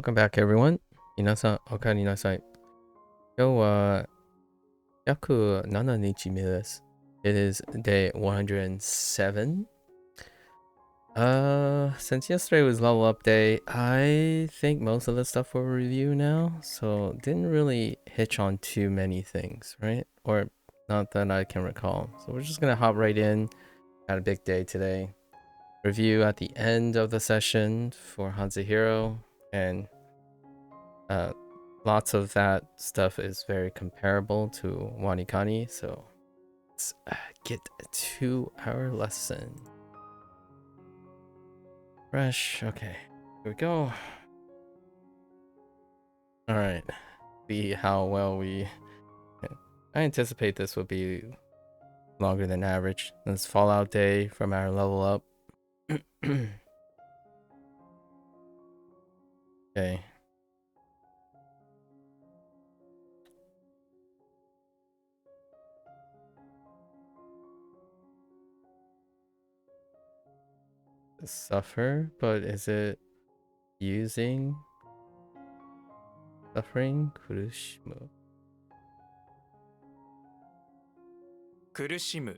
Welcome back, everyone. 皆さん、おかえりなさい。今日は約7日目です。It is day 107. Since yesterday was level up day, I think most of the stuff will review now, so didn't really hitch on too many things, right? Or not that I can recall. So we're just gonna hop right in. Had a big day today. Review at the end of the session for Hanzahiro, and lots of that stuff is very comparable to WaniKani, so let's get to our lesson. Fresh, okay, here we go. All right, see how well we. I anticipate this will be longer than average. This Fallout day from our level up. Okay. Suffer, but is it using suffering? Kurushimu. 苦しむ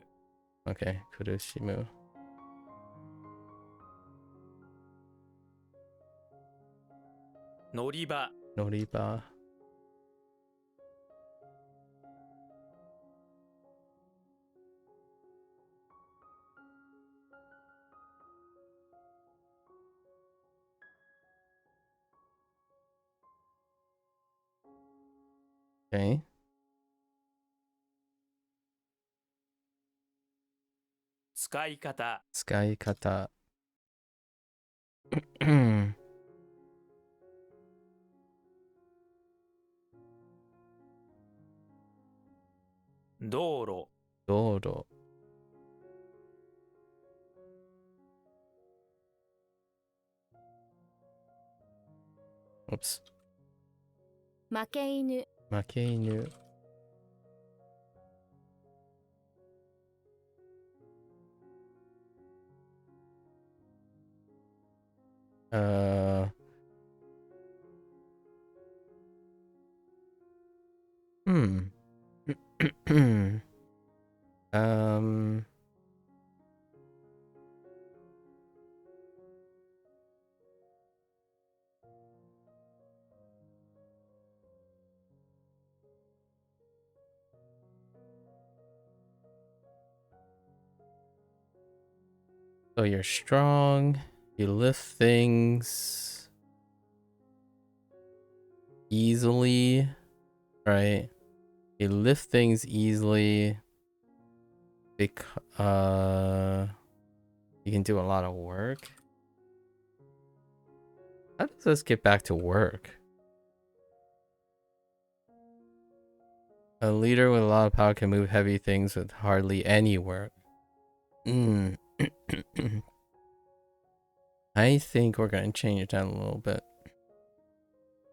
Okay, kurushimu. 乗り場 Noriba. Okay. 使い方使い方。道路道路。Oops. 負け犬負け犬。Hmm. um. So you're strong. You lift things easily, right? You lift things easily because you can do a lot of work. How does this get back to work? A leader with a lot of power can move heavy things with hardly any work. I think we're going to change that a little bit.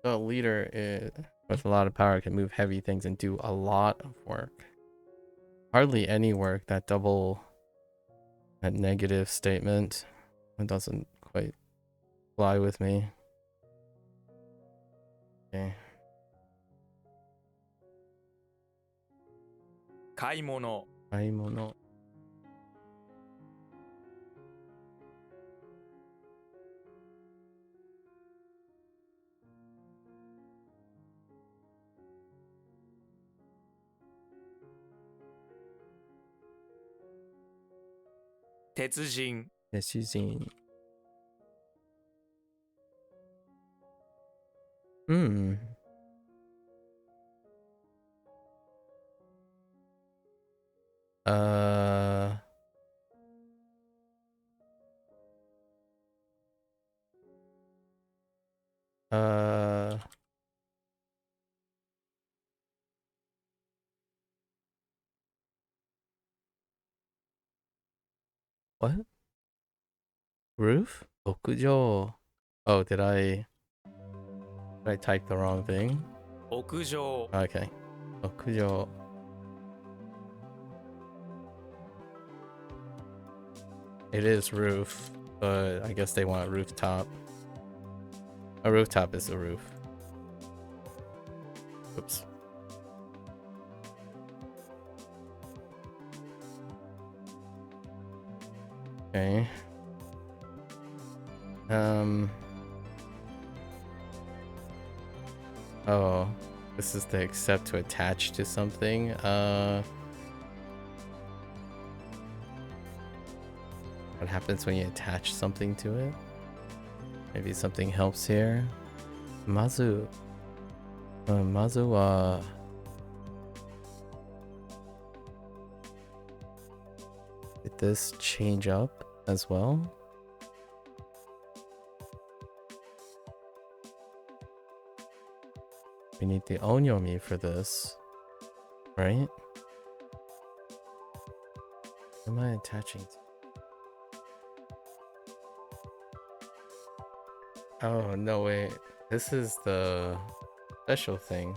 A leader with a lot of power can move heavy things and do a lot of work. Hardly any work. That negative statement, it doesn't quite fly with me. Okay. 買い物買い物。鉄人鉄人。Hmm. What? Roof? 屋上. Oh, did I type the wrong thing? 屋上 Okay. 屋上. It is roof, but I guess they want rooftop. A rooftop is a roof. Oops. Okay. Oh, this is the except to attach to something. What happens when you attach something to it? Maybe something helps here. Mazu. Mazu wa did this change up as well? We need the onyomi for this, right? What am I attaching to? Oh, no, wait. This is the special thing.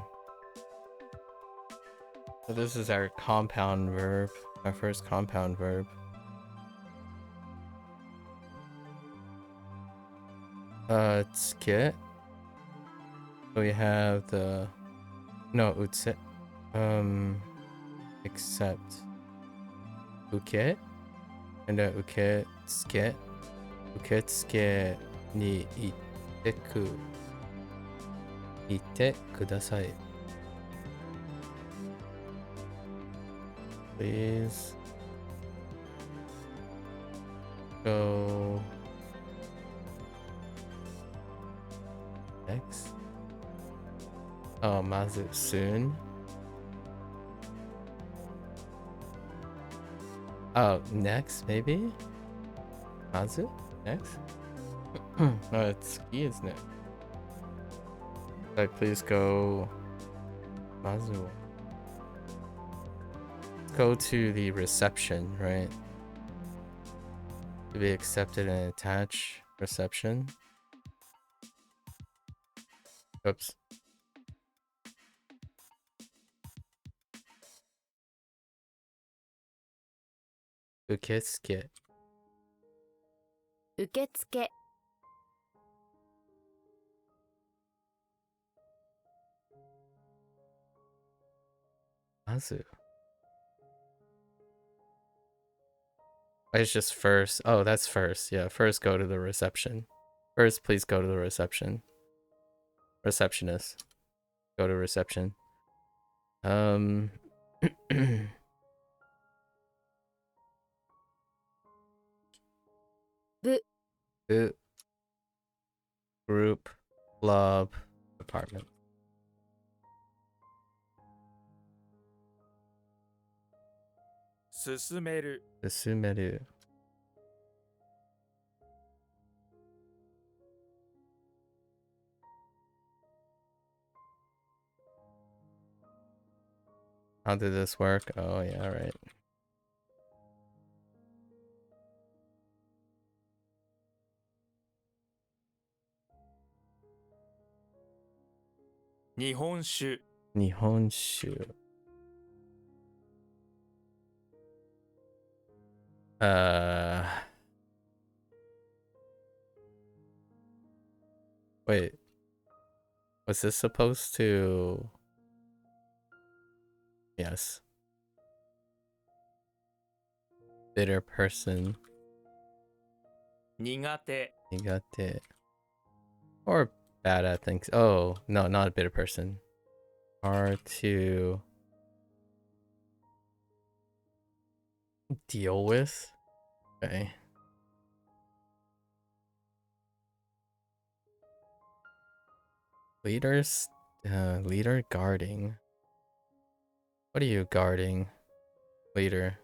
So this is our compound verb, our first compound verb. Tsuke. So we have the no utse. Except uke and uke tsuke. Uke tsuke ni ite kudasai. Please go next. Oh, Mazu soon. Oh, next maybe? Mazu? Next? No, it's ski is next. Like, please go Mazu. Let's go to the reception, right? To be accepted and attach reception. Oops. Uketsuke. 受付 Mazu. It's just first. Oh, that's first. Yeah, first go to the reception. First, please go to the reception. Receptionist. Go to reception. Bu. Group. Club. Department. 進める Susumeru. How did this work? Oh, yeah, right. Nihonshu Nihonshu. Wait. Was this supposed to... Yes. Bitter person. 苦手 Nigate. Or bad at things. Oh, no, not a bitter person. Hard to deal with. Okay. Leaders, leader guarding. What are you guarding, leader?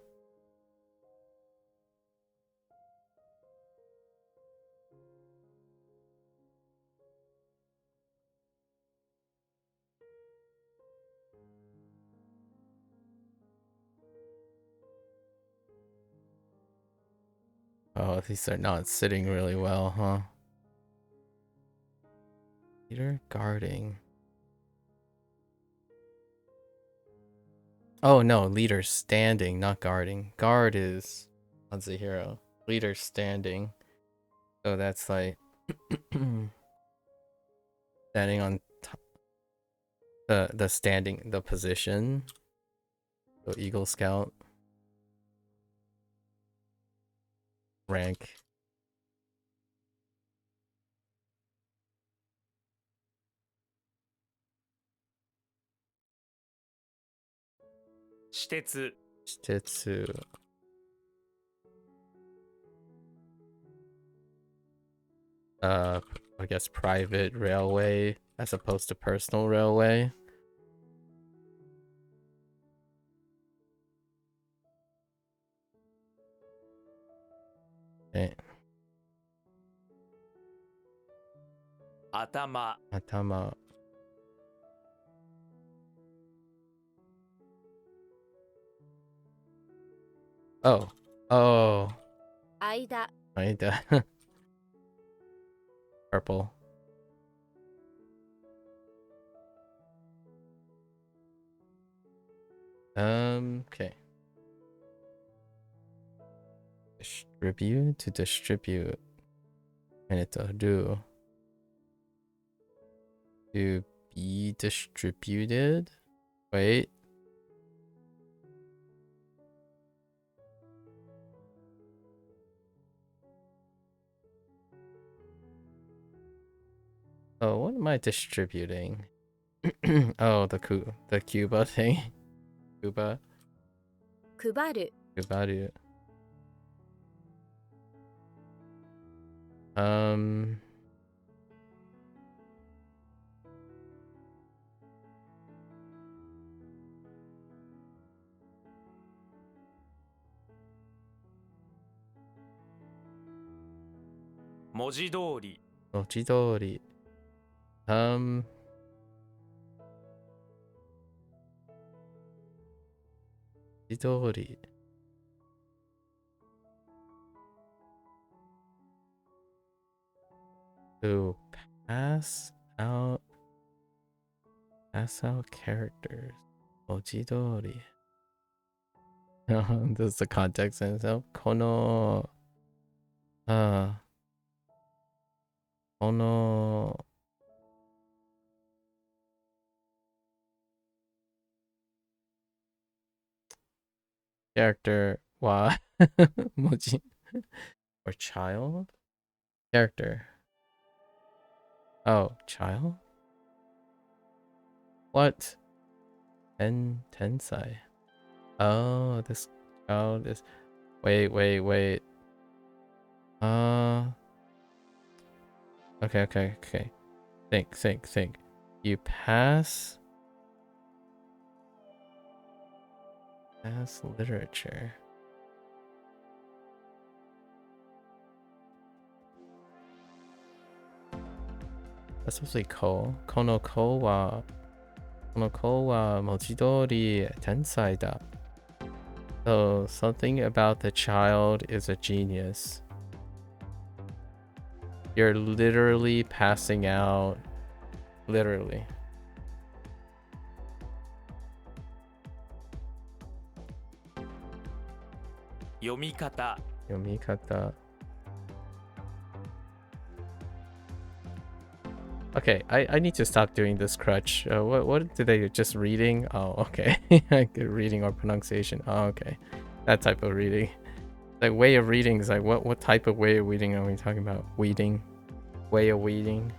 Oh, these are not sitting really well, huh? Leader guarding. Oh no, leader standing, not guarding. Guard is Hero. Leader standing. So that's like Standing on top, the position. So Eagle Scout. Rank. Shitetsu. Shitetsu. I guess private railway as opposed to personal railway. Okay. Atama. Atama. Oh. Oh. 間 Aida. Purple. Okay. Distribute to distribute. And it's a do. To be distributed. Wait. Oh, what am I distributing? Oh, the Cuba thing. Cuba. 配る Kubaru. Mojidori. Mochidori. Mochidori. To pass out characters. Mochidori. This is the context in itself. Kono. Kono. Character wa mochi or child? Character. Oh, child? What? Tensai. Oh, this child is wait. Okay. Think. You pass literature. That's supposed to be ko. Kono ko wa mochidori tensai da. So something about the child is a genius. You're literally passing out. Literally. Yomikata. Yomikata. Okay, I need to stop doing this crutch. What did they just reading? Oh, okay. Reading or pronunciation. Oh, okay. That type of reading. Like way of reading is like what type of way of reading are we talking about? Weeding. Way of weeding.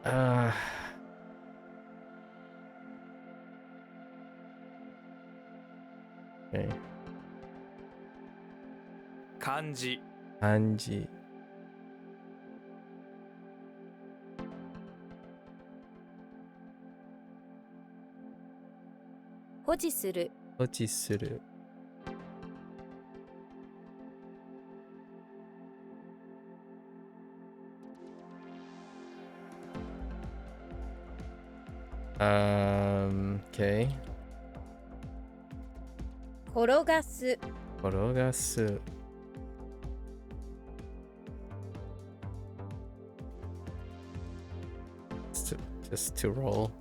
Okay. Kanji. Kanji. Hojisuru. Hojisuru. Okay. 転がす Korogasu. Just to roll.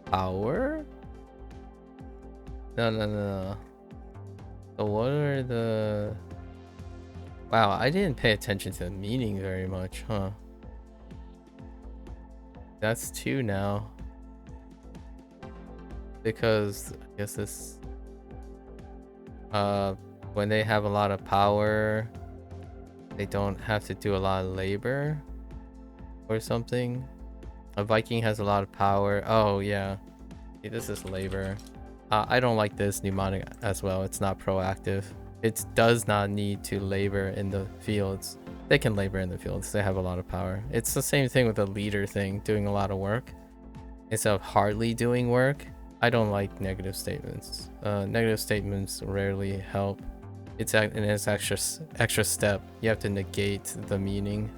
Power? No. So what are the... Wow, I didn't pay attention to the meaning very much, huh? That's 2 now. Because I guess this... when they have a lot of power, they don't have to do a lot of labor or something. A Viking has a lot of power. Oh yeah, see, this is labor. I don't like this mnemonic as well. It's not proactive. It does not need to labor in the fields. They can labor in the fields. They have a lot of power. It's the same thing with the leader thing, doing a lot of work instead of hardly doing work. I don't like negative statements. Negative statements rarely help. It's extra step. You have to negate the meaning.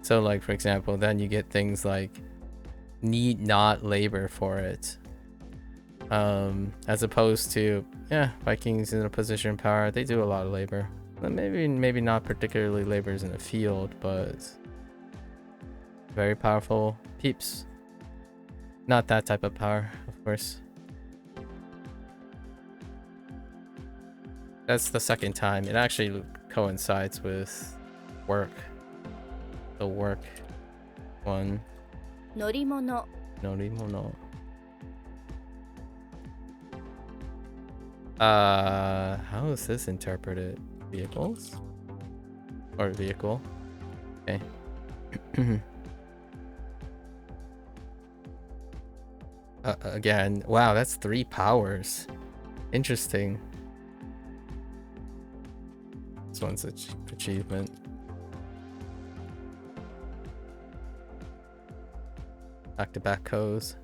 So like, for example, then you get things like need not labor for it. As opposed to, yeah, Vikings in a position of power, they do a lot of labor. Maybe not particularly labors in the field, but very powerful peeps. Not that type of power, of course. That's the second time. It actually coincides with work. The work one. 乗り物 Norimono. How is this interpreted? Vehicles? Or vehicle? Okay. Again, wow, that's 3 powers. Interesting. This one's an achievement. Back-to-back codes.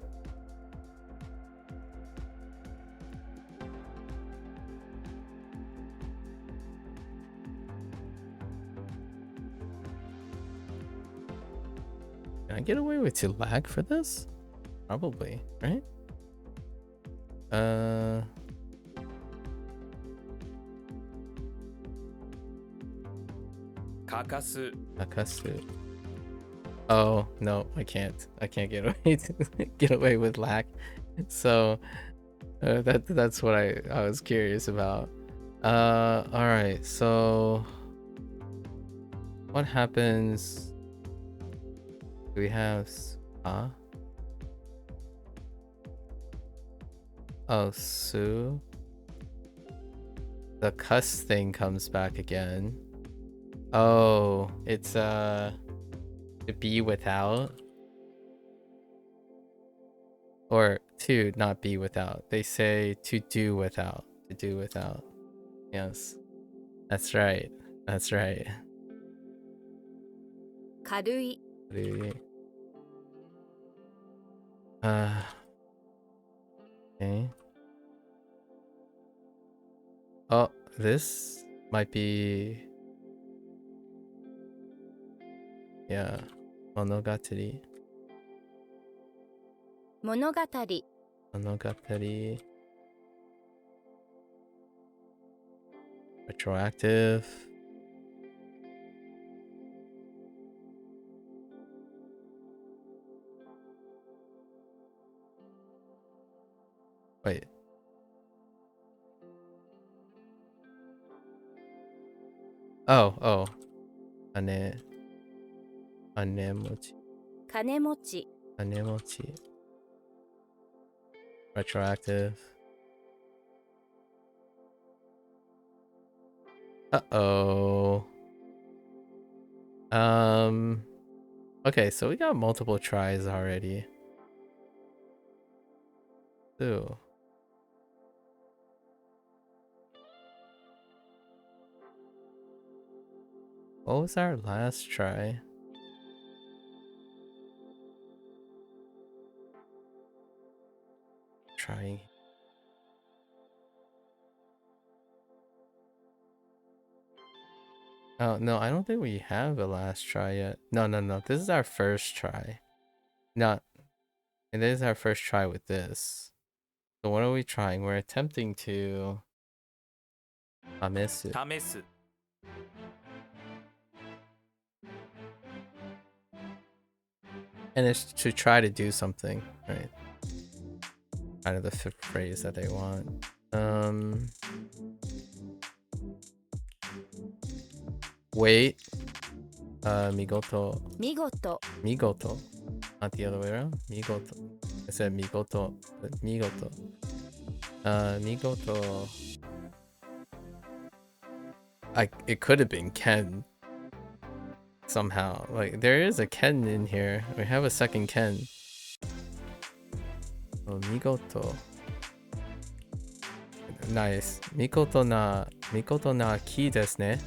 Can I get away with 2 lag for this? Probably, right? Kakasu. Akasu. Oh no, I can't get away get away with lag. So that's what I was curious about. All right, so what happens? We have oh, Sue. The cuss thing comes back again. Oh, it's to be without, or to not be without. They say to do without. To do without. Yes, that's right. That's right. 軽い Okay. Oh, this might be, yeah, Monogatari. 物語 Monogatari. Retroactive. Wait. Oh. Anemochi. 金持ち Anemochi. Retroactive. Uh-oh. Okay, so we got multiple tries already. Ooh. What was our last try? Trying. Oh, no, I don't think we have a last try yet. No. This is our first try. And this is our first try with this. So what are we trying? We're attempting to... Amesu. 試す。And it's to try to do something, right? Kind of the phrase that they want. Wait. Migoto. 見事 Migoto. Not the other way around. Migoto. I said migoto, but migoto. Migoto. It could have been Ken. Somehow. Like, there is a Ken in here. We have a second Ken. Oh, migoto. Nice. Mikoto na ki desu ne.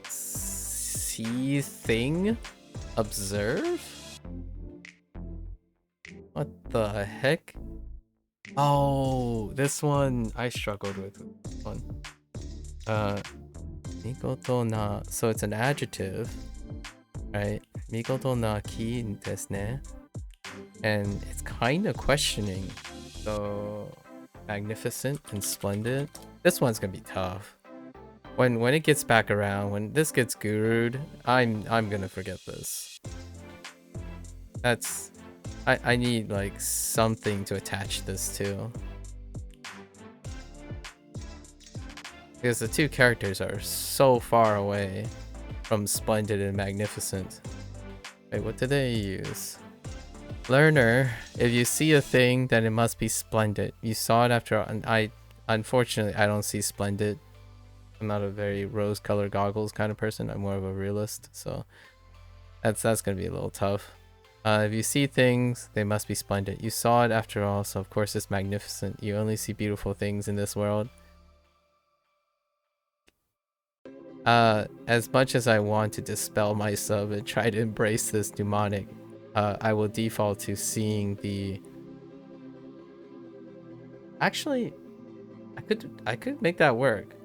See thing? Observe? What the heck? Oh, this one I struggled with this one. Mikoto na, so it's an adjective, right? Mikoto na ki desu ne. And it's kind of questioning. So magnificent and splendid. This one's gonna be tough. When it gets back around, when this gets guru'd, I'm gonna forget this. That's I need like something to attach this to. Because the two characters are so far away from splendid and magnificent. Wait, what do they use? Learner, if you see a thing, then it must be splendid. You saw it after, and unfortunately, I don't see splendid. I'm not a very rose-colored goggles kind of person. I'm more of a realist, so that's gonna be a little tough. If you see things, they must be splendid. You saw it after all, so of course it's magnificent. You only see beautiful things in this world. As much as I want to dispel my sub and try to embrace this mnemonic, I will default to seeing the... Actually, I could make that work.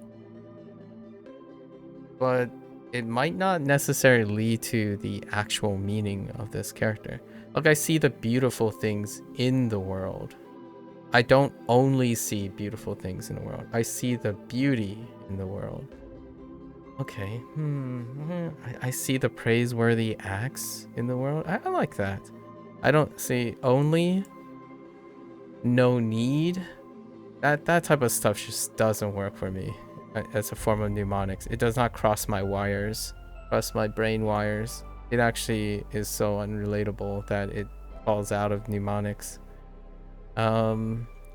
But it might not necessarily lead to the actual meaning of this character. Look, I see the beautiful things in the world. I don't only see beautiful things in the world. I see the beauty in the world. Okay, I see the praiseworthy acts in the world. I like that. I don't see only, no need. That type of stuff just doesn't work for me as a form of mnemonics. It does not cross my wires, cross my brain wires. It actually is so unrelatable that it falls out of mnemonics.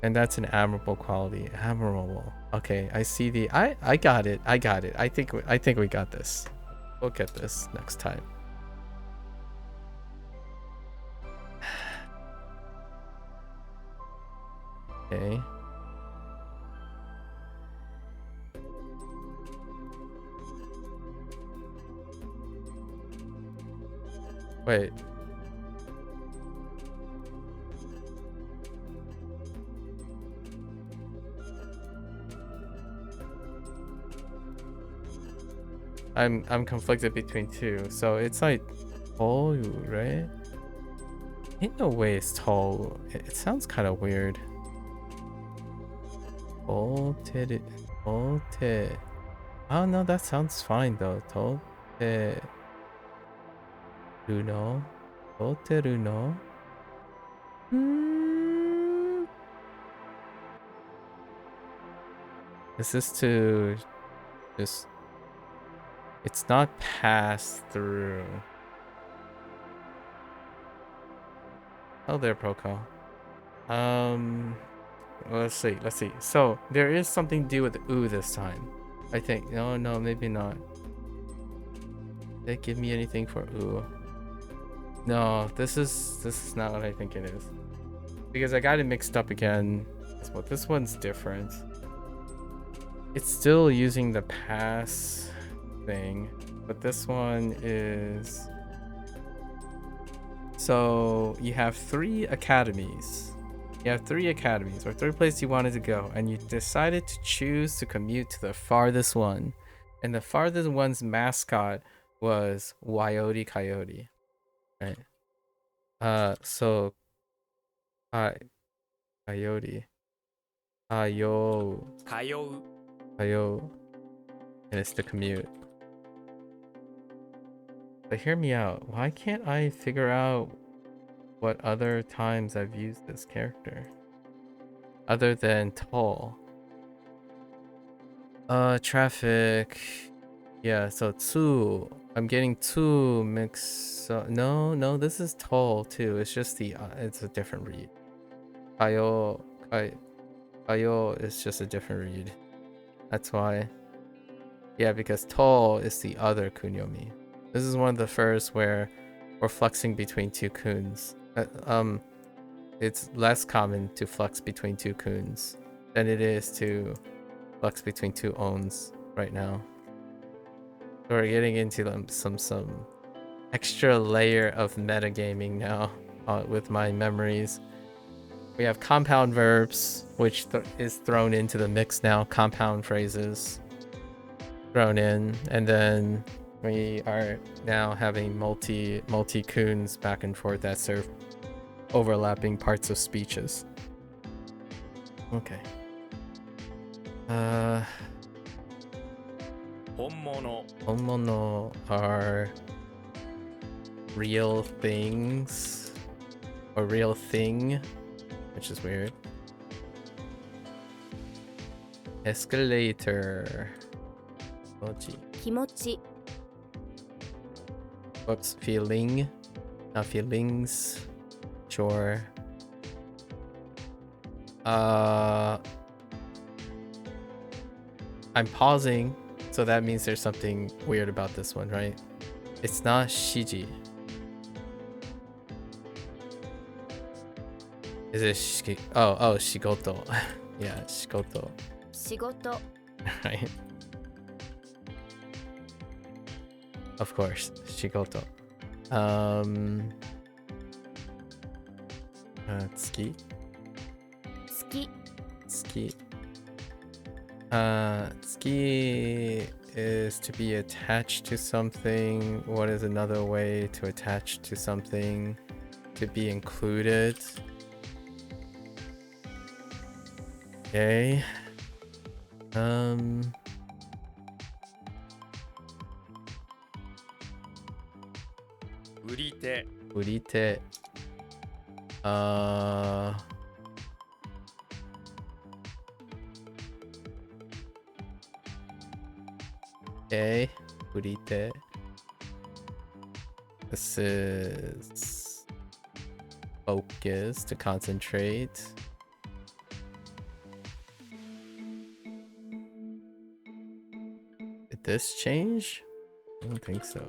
And that's an admirable quality. Admirable. Okay, I see the... I got it. I got it. I think we got this. We'll get this next time. Okay. Wait. I'm conflicted between two. So it's like Toyu, right? Ain't no way it's Toyu. It sounds kind of weird. Tote. Oh no, that sounds fine though. Tote. Runo. Toteru no. Is this to just... It's not pass through. Oh, there, Proco. Let's see. So there is something to do with ooh this time. I think. No, maybe not. Did they give me anything for ooh? No, this is not what I think it is. Because I got it mixed up again. But this one's different. It's still using the pass thing, but this one is... So you have three academies. Or third place you wanted to go, and you decided to choose to commute to the farthest one. And the farthest one's mascot was Wyote Coyote. Right. So Coyote. Kayo. and it's the commute. But hear me out. Why can't I figure out what other times I've used this character? Other than tall. Traffic. Yeah, so two. I'm getting two mixed. No, this is tall too. It's just it's a different read. Kayo is just a different read. That's why. Yeah, because tall is the other kunyomi. This is one of the first where we're flexing between two kuns. It's less common to flex between two kuns than it is to flex between two owns right now. So we're getting into some extra layer of metagaming now with my memories. We have compound verbs, which is thrown into the mix now. Compound phrases thrown in, and then we are now having multi kuns back and forth that serve overlapping parts of speeches. Okay. 本物 Homono are real things or real thing, which is weird. Escalator. Koichi. 気持ち Whoops, feeling. Not feelings. Sure. I'm pausing, so that means there's something weird about this one, right? It's not shiji. Is it shiki? Oh, shigoto. Yeah, shigoto. 仕事 Right. Of course, shigoto. Tsuki. 好き Tsuki. Tsuki is to be attached to something. What is another way to attach to something? To be included. Okay. 売り手 Urite. Okay. Urite. This is focus, to concentrate. Did this change? I don't think so.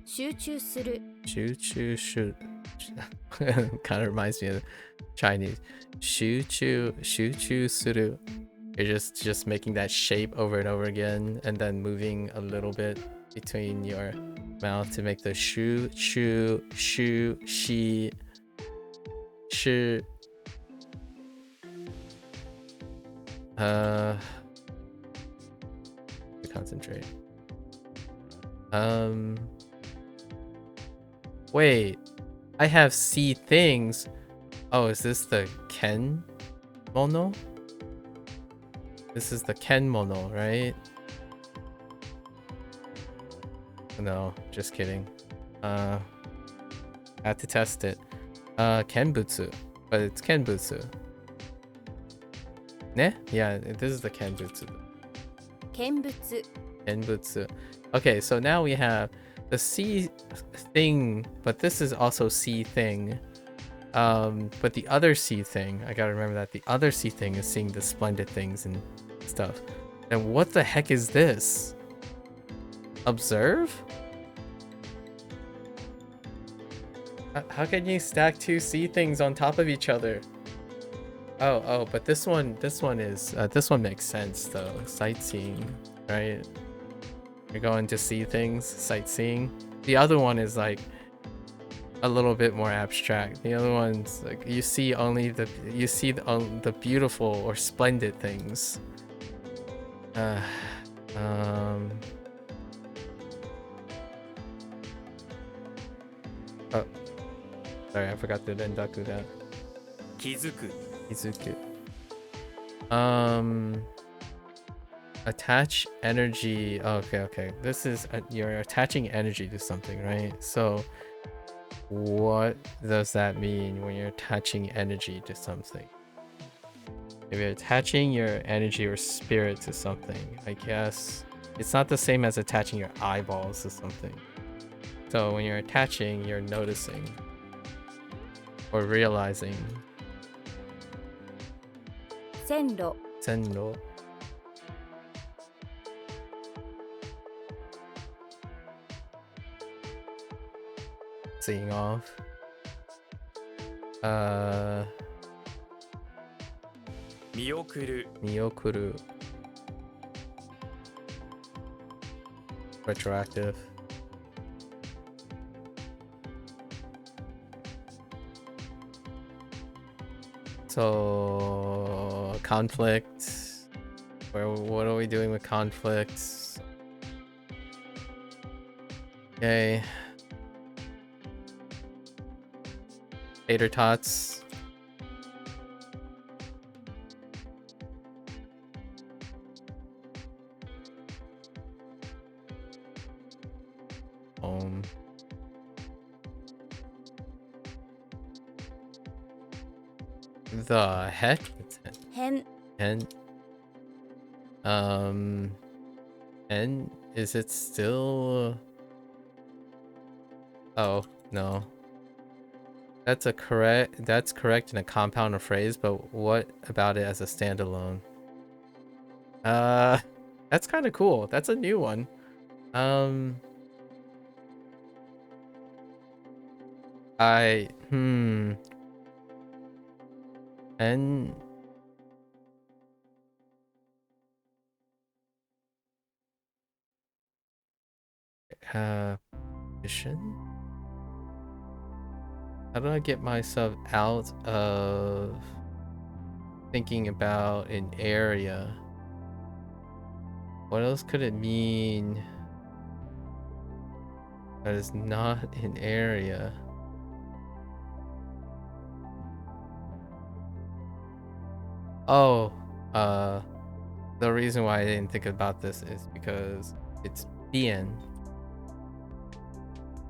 集中する Shoot. Kind of reminds me of Chinese. Shuchu suru. You're just making that shape over and over again, and then moving a little bit between your mouth to make the shu, shi, to concentrate. Wait, I have see things. Oh, is this the ken mono? This is the ken mono, right? No, just kidding. I had to test it. Kenbutsu, but it's kenbutsu. Ne? Yeah, this is the kenbutsu. 見物 Kenbutsu. Okay, so now we have the see thing, but this is also see thing. But the other see thing, I gotta remember that the other see thing is seeing the splendid things and stuff. And what the heck is this? Observe? How can you stack two see things on top of each other? Oh, but this one is this one makes sense though. Sightseeing, right? You're going to see things, sightseeing. The other one is like a little bit more abstract. The other one's like you see the beautiful or splendid things. Oh, sorry, I forgot to rendaku that. 気づく Izuku. Attach energy. Okay. This is you're attaching energy to something, right? So what does that mean when you're attaching energy to something? If you're attaching your energy or spirit to something, I guess it's not the same as attaching your eyeballs to something. So when you're attaching, you're noticing or realizing. 線路 Senno. Seeing off. 見送る Miyokuru. Retroactive. So conflict. What are we doing with conflicts? Okay. Tater tots. The heck?変 And and is it still? Oh no, that's correct in a compound or phrase, but what about it as a standalone? That's kind of cool. That's a new one. And mission? How do I get myself out of thinking about an area? What else could it mean that is not an area? Oh, the reason why I didn't think about this is because it's bien.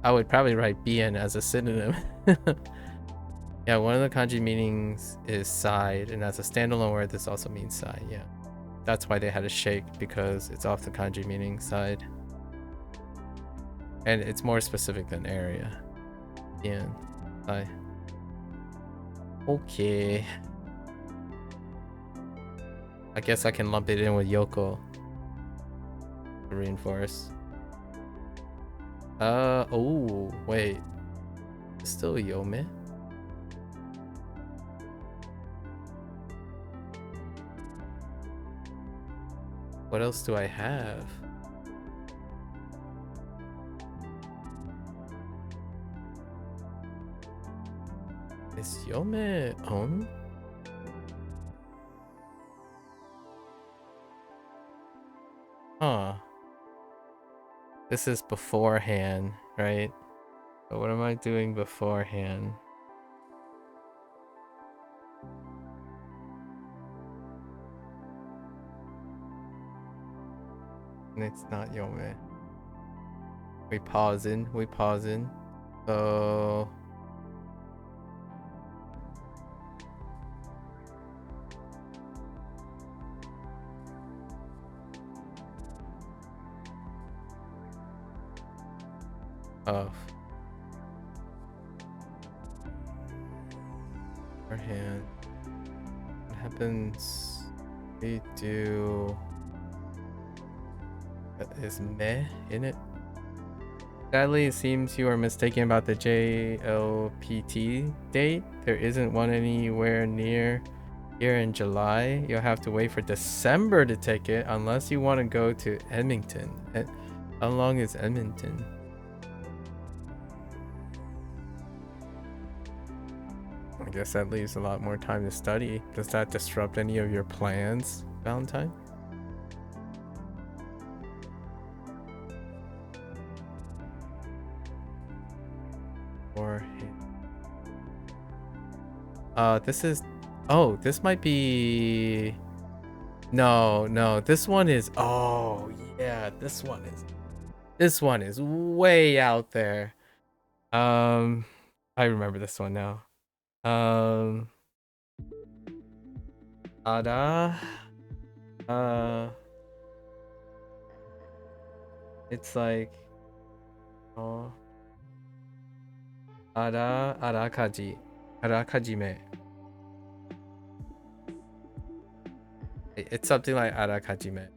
I would probably write bien as a synonym. Yeah, one of the kanji meanings is side, and as a standalone word, this also means side. Yeah, that's why they had a shake, because it's off the kanji meaning side, and it's more specific than area. Bien, side. Okay. I guess I can lump it in with Yoko to reinforce. Oh, wait. It's still Yome? What else do I have? Is Yome on? Huh. This is beforehand, right? So what am I doing beforehand? And it's not Yome. We pausing. So off. Beforehand. What happens? We do. Is meh in it? Sadly, it seems you are mistaken about the JLPT date. There isn't one anywhere near here in July. You'll have to wait for December to take it unless you want to go to Edmonton. How long is Edmonton? I guess that leaves a lot more time to study. Does that disrupt any of your plans, Valentine? Or this is, oh, this might be No, this one is, oh yeah, this one is way out there. I remember this one now. Ada, uh, it's like, oh, arakajime. It's something like arakajime.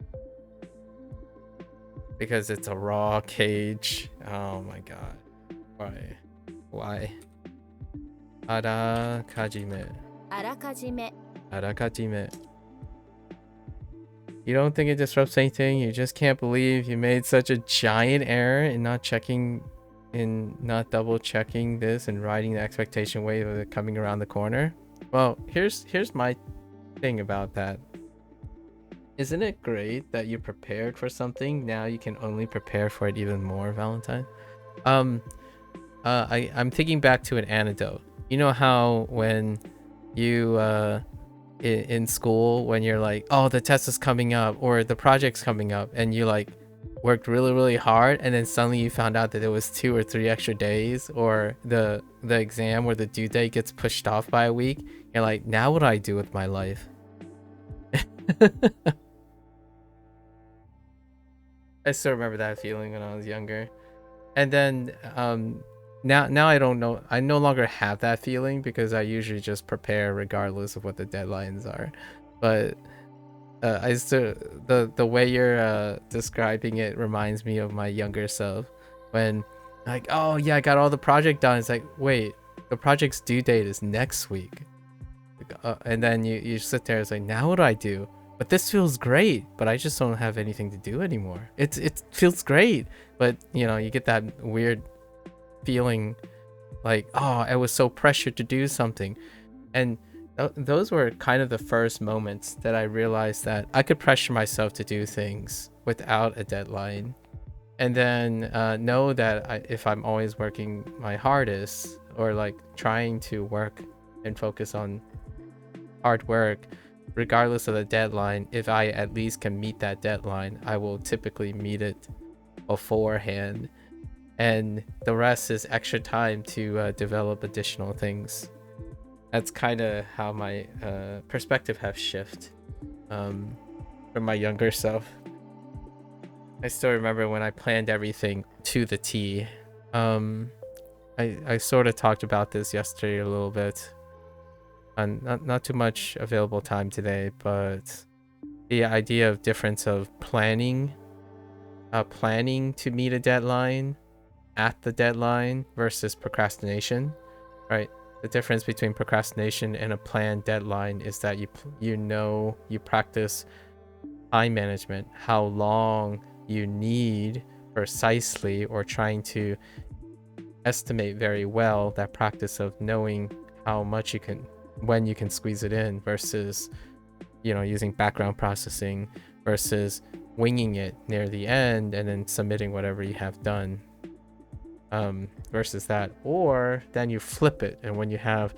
Because it's a raw cage. Oh my god. Why? Arakajime. あらかじめ Arakajime. You don't think it disrupts anything? You just can't believe you made such a giant error in not double checking this and riding the expectation wave of it coming around the corner? Well, here's my thing about that. Isn't it great that you prepared for something? Now you can only prepare for it even more, Valentine. I'm thinking back to an anecdote. You know how when you in school, when you're like, oh, the test is coming up or the project's coming up, and you like worked really hard, and then suddenly you found out that it was 2 or 3 extra days, or the exam or the due date gets pushed off by a week. You're like, now what do I do with my life? I still remember that feeling when I was younger. And then now I don't know. I no longer have that feeling because I usually just prepare regardless of what the deadlines are. But I still the way you're describing it reminds me of my younger self when like, oh yeah, I got all the project done. It's like, wait, the project's due date is next week. And then you sit there, it's like, now what do I do? But this feels great, but I just don't have anything to do anymore. It feels great, but you know, you get that weird feeling like, oh, I was so pressured to do something. And those were kind of the first moments that I realized that I could pressure myself to do things without a deadline. And then know that if I'm always working my hardest, or like trying to work and focus on hard work, regardless of the deadline, if I at least can meet that deadline, I will typically meet it beforehand. And the rest is extra time to develop additional things. That's kind of how my perspective has shifted from my younger self. I still remember when I planned everything to the T. I sort of talked about this yesterday a little bit. And not too much available time today, but the idea of difference of planning to meet a deadline at the deadline versus procrastination, right? The difference between procrastination and a planned deadline is that you practice time management, how long you need precisely, or trying to estimate very well that practice of knowing how much you can, when you can squeeze it in, versus, you know, using background processing versus winging it near the end and then submitting whatever you have done, versus that. Or then you flip it, and when you have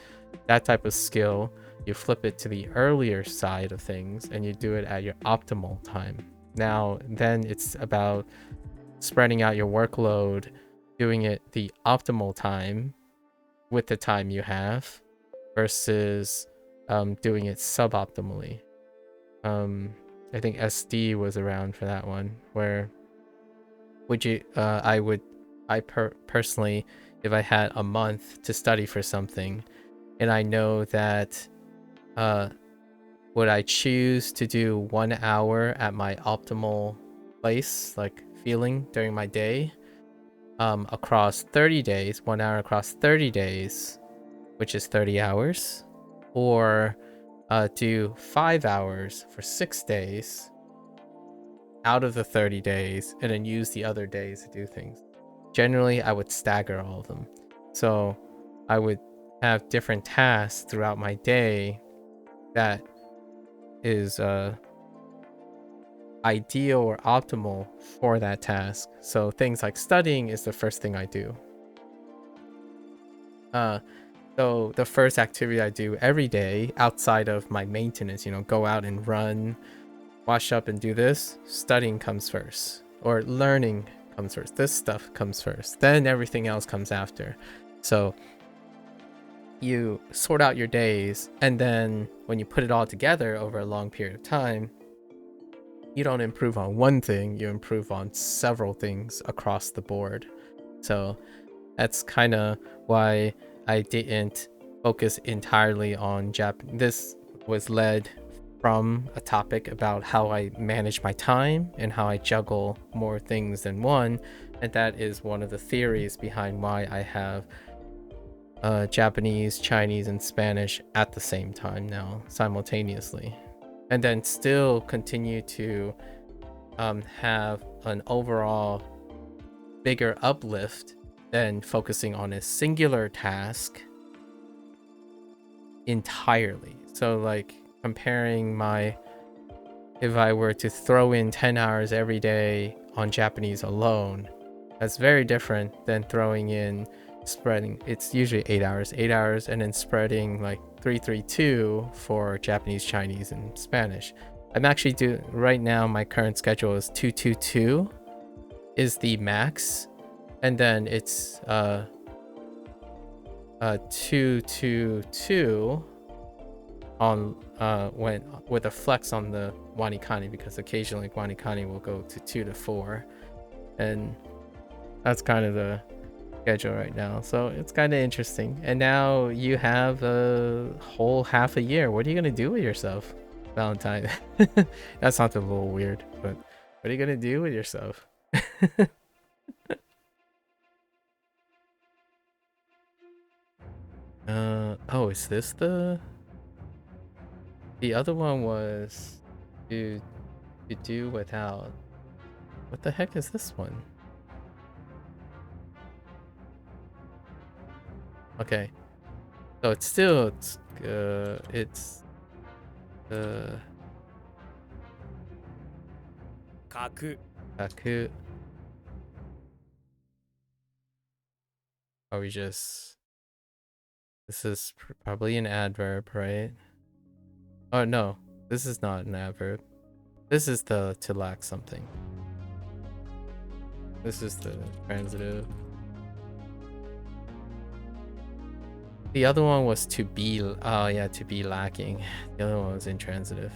that type of skill, you flip it to the earlier side of things and you do it at your optimal time. Now then it's about spreading out your workload, doing it the optimal time with the time you have, versus doing it suboptimally. I think SD was around for that one, where personally, if I had a month to study for something and I know that would I choose to do 1 hour at my optimal place, like feeling during my day, across 30 days, 1 hour across 30 days, which is 30 hours, or do 5 hours for 6 days out of the 30 days and then use the other days to do things. Generally, I would stagger all of them. So I would have different tasks throughout my day that is ideal or optimal for that task. So things like studying is the first thing I do. So the first activity I do every day outside of my maintenance, you know, go out and run, wash up and do this, studying comes first. Or learning comes first. This stuff comes first. Then everything else comes after. So you sort out your days, and then when you put it all together over a long period of time, you don't improve on one thing, you improve on several things across the board. So that's kind of why I didn't focus entirely on Japanese. This was led from a topic about how I manage my time and how I juggle more things than one, and that is one of the theories behind why I have Japanese, Chinese, and Spanish at the same time now, simultaneously, and then still continue to have an overall bigger uplift than focusing on a singular task entirely. So like comparing if I were to throw in 10 hours every day on Japanese alone, that's very different than throwing in spreading. It's usually 8 hours, and then spreading like 332 for Japanese, Chinese, and Spanish. I'm actually doing right now, my current schedule is 222 is the max, and then it's 222 on when with a flex on the WaniKani, because occasionally WaniKani will go to 2 to 4, and that's kind of the schedule right now. So it's kind of interesting. And now you have a whole half a year. What are you gonna do with yourself, Valentine? That sounds a little weird, but what are you gonna do with yourself? Oh, is this the other one was to do without. What the heck is this one? Okay, so it's still it's MAKU MAKU. Are we just, this is probably an adverb, right? Oh no, this is not an adverb. This is the to lack something. This is the transitive. The other one was to be, oh yeah, to be lacking. The other one was intransitive.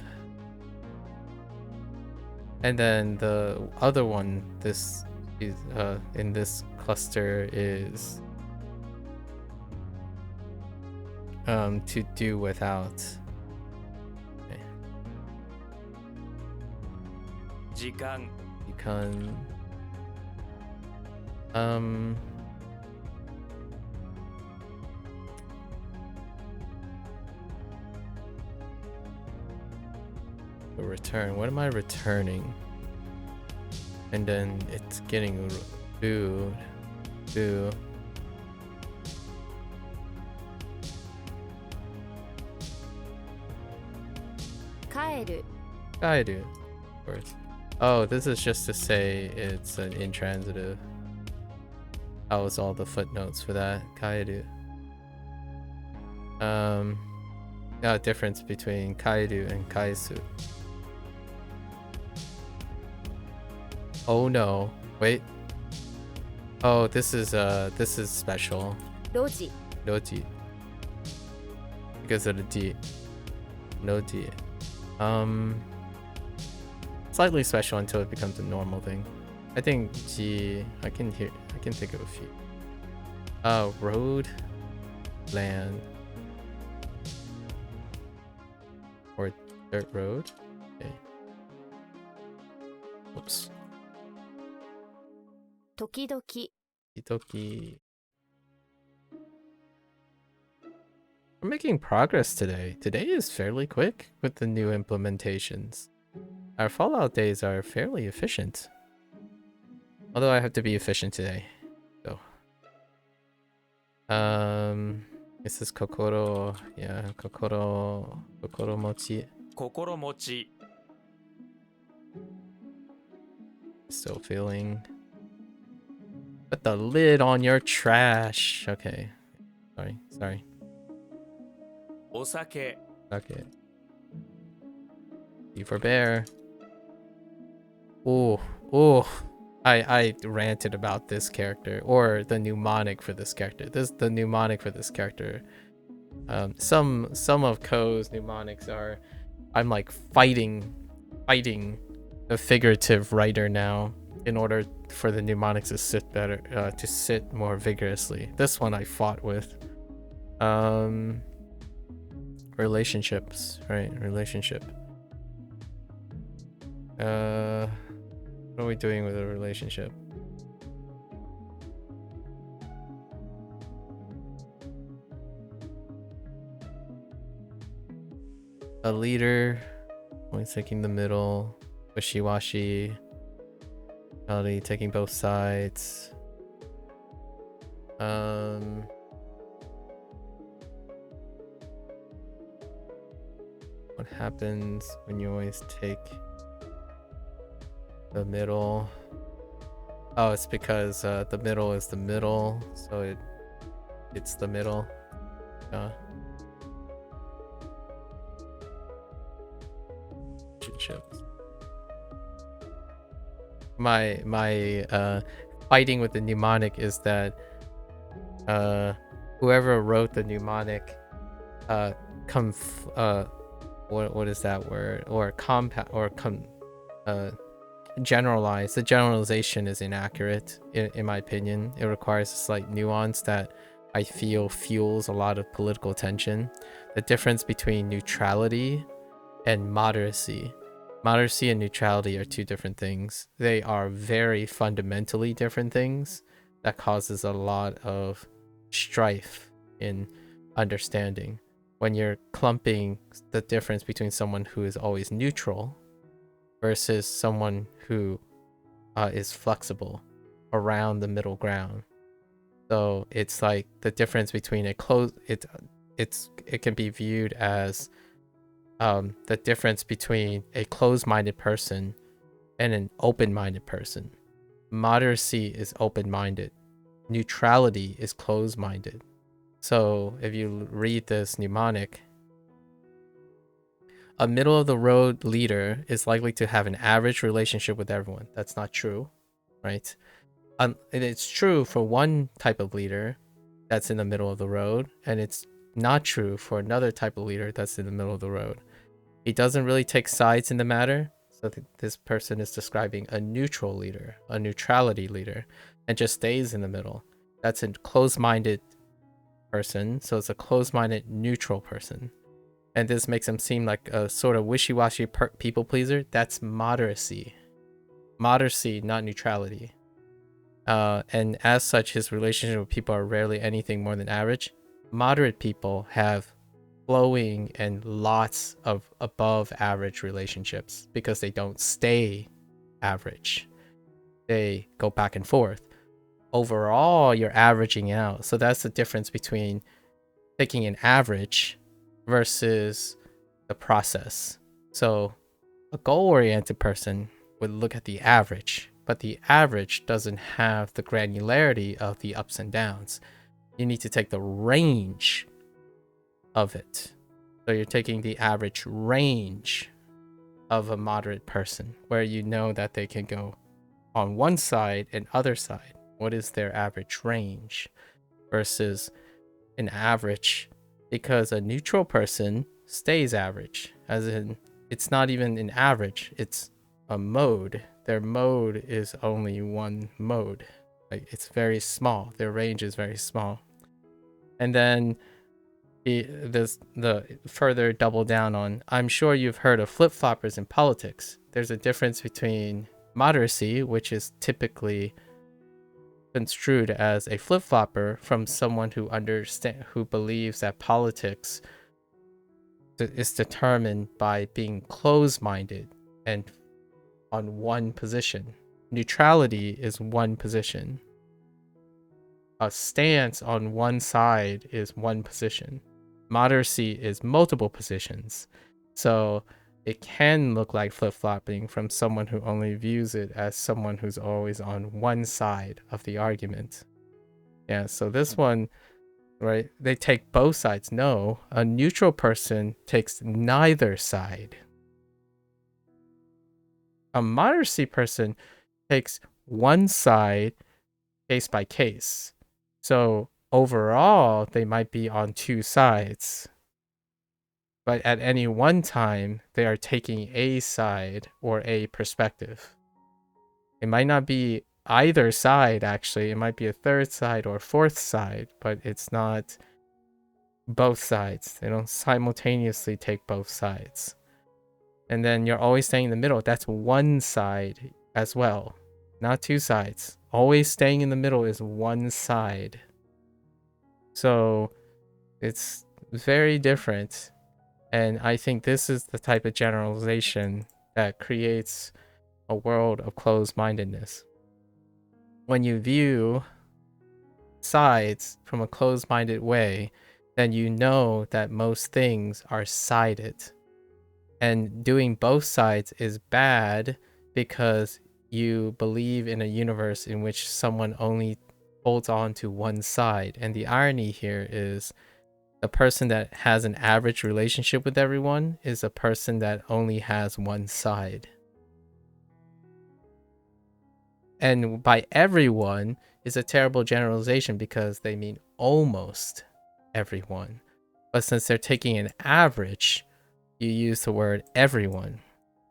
And then the other one, this is in this cluster is to do without. Okay. 時間 You can a return. What am I returning? And then it's getting food. Food. Kaeru. I do. Of course. Oh, this is just to say it's an intransitive. That was all the footnotes for that. Kaeru. Difference between kaeru and kaisu. Oh no. Wait. Oh, this is special. Roji. Noji. Because of the D. No D. Slightly special until it becomes a normal thing. I think G, I can think of a few. Road, land, or dirt road. Okay. Oops. 時々 Itoki. We're making progress today. Today is fairly quick with the new implementations. Our Fallout days are fairly efficient. Although I have to be efficient today. So. This is Kokoro. Yeah, Kokoro Mochi. 心持ち Still feeling. Put the lid on your trash. Okay. Sorry. お酒 Okay. B for bear. Oh, oh. I ranted about this character, or the mnemonic for this character. The mnemonic for this character. Some of Ko's mnemonics are, I'm like fighting the figurative writer now in order for the mnemonics to sit better, to sit more vigorously. This one I fought with. Relationships, right? Relationship. What are we doing with a relationship? A leader, always taking the middle, wishy-washy, taking both sides. What happens when you always take the middle? Oh, it's because the middle is the middle, so it's the middle. Relationships. My fighting with the mnemonic is that whoever wrote the mnemonic what is that word, or generalize. The generalization is inaccurate in my opinion. It requires a slight nuance that I feel fuels a lot of political tension. The difference between neutrality and moderacy. Moderacy and neutrality are two different things. They are very fundamentally different things that causes a lot of strife in understanding. When you're clumping the difference between someone who is always neutral versus someone who is flexible around the middle ground. So it's like the difference between it can be viewed as the difference between a closed-minded person and an open-minded person. Moderacy is open-minded. Neutrality is closed-minded. So if you read this mnemonic, a middle-of-the-road leader is likely to have an average relationship with everyone. That's not true, right? And it's true for one type of leader that's in the middle of the road, and it's not true for another type of leader that's in the middle of the road. He doesn't really take sides in the matter, so this person is describing a neutral leader, a neutrality leader, and just stays in the middle. That's a closed-minded person, so it's a closed-minded neutral person. And this makes him seem like a sort of wishy-washy people pleaser. That's moderacy. Moderacy, not neutrality. And as such, his relationship with people are rarely anything more than average. Moderate people have flowing and lots of above average relationships because they don't stay average. They go back and forth. Overall, you're averaging out. So that's the difference between taking an average versus the process. So a goal-oriented person would look at the average, but the average doesn't have the granularity of the ups and downs. You need to take the range of it. So you're taking the average range of a moderate person, where you know that they can go on one side and other side. What is their average range versus an average? Because a neutral person stays average, as in it's not even an average, it's a mode. Their mode is only one mode. Like, it's very small. Their range is very small. And then the further double down on, I'm sure you've heard of flip-floppers in politics. There's a difference between moderacy, which is typically construed as a flip-flopper, from someone who believes that politics is determined by being closed-minded and on one position. Neutrality is one position. A stance on one side is one position. Moderacy is multiple positions. So it can look like flip-flopping from someone who only views it as someone who's always on one side of the argument. Yeah, so this one, right, they take both sides. No, a neutral person takes neither side. A moderacy person takes one side case by case. So overall, they might be on two sides. But at any one time, they are taking a side or a perspective. It might not be either side, actually. It might be a third side or fourth side, but it's not both sides. They don't simultaneously take both sides. And then you're always staying in the middle. That's one side as well, not two sides. Always staying in the middle is one side. So it's very different. And I think this is the type of generalization that creates a world of closed-mindedness. When you view sides from a closed-minded way, then you know that most things are sided. And doing both sides is bad because you believe in a universe in which someone only holds on to one side. And the irony here is the person that has an average relationship with everyone is a person that only has one side. And by everyone is a terrible generalization because they mean almost everyone. But since they're taking an average, you use the word everyone.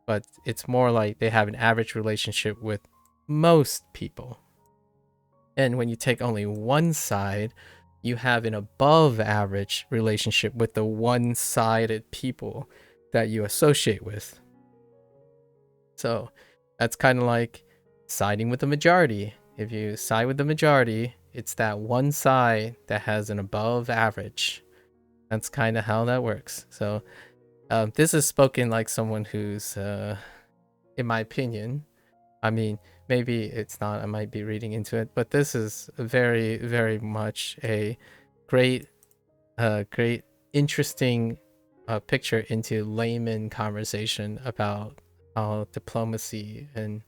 But it's more like they have an average relationship with most people. And when you take only one side, you have an above average relationship with the one-sided people that you associate with. So that's kind of like siding with the majority. If you side with the majority, it's that one side that has an above average. That's kind of how that works. So this is spoken like someone who's, in my opinion, I mean, maybe it's not, I might be reading into it, but this is very, very much a great, interesting picture into layman conversation about how diplomacy and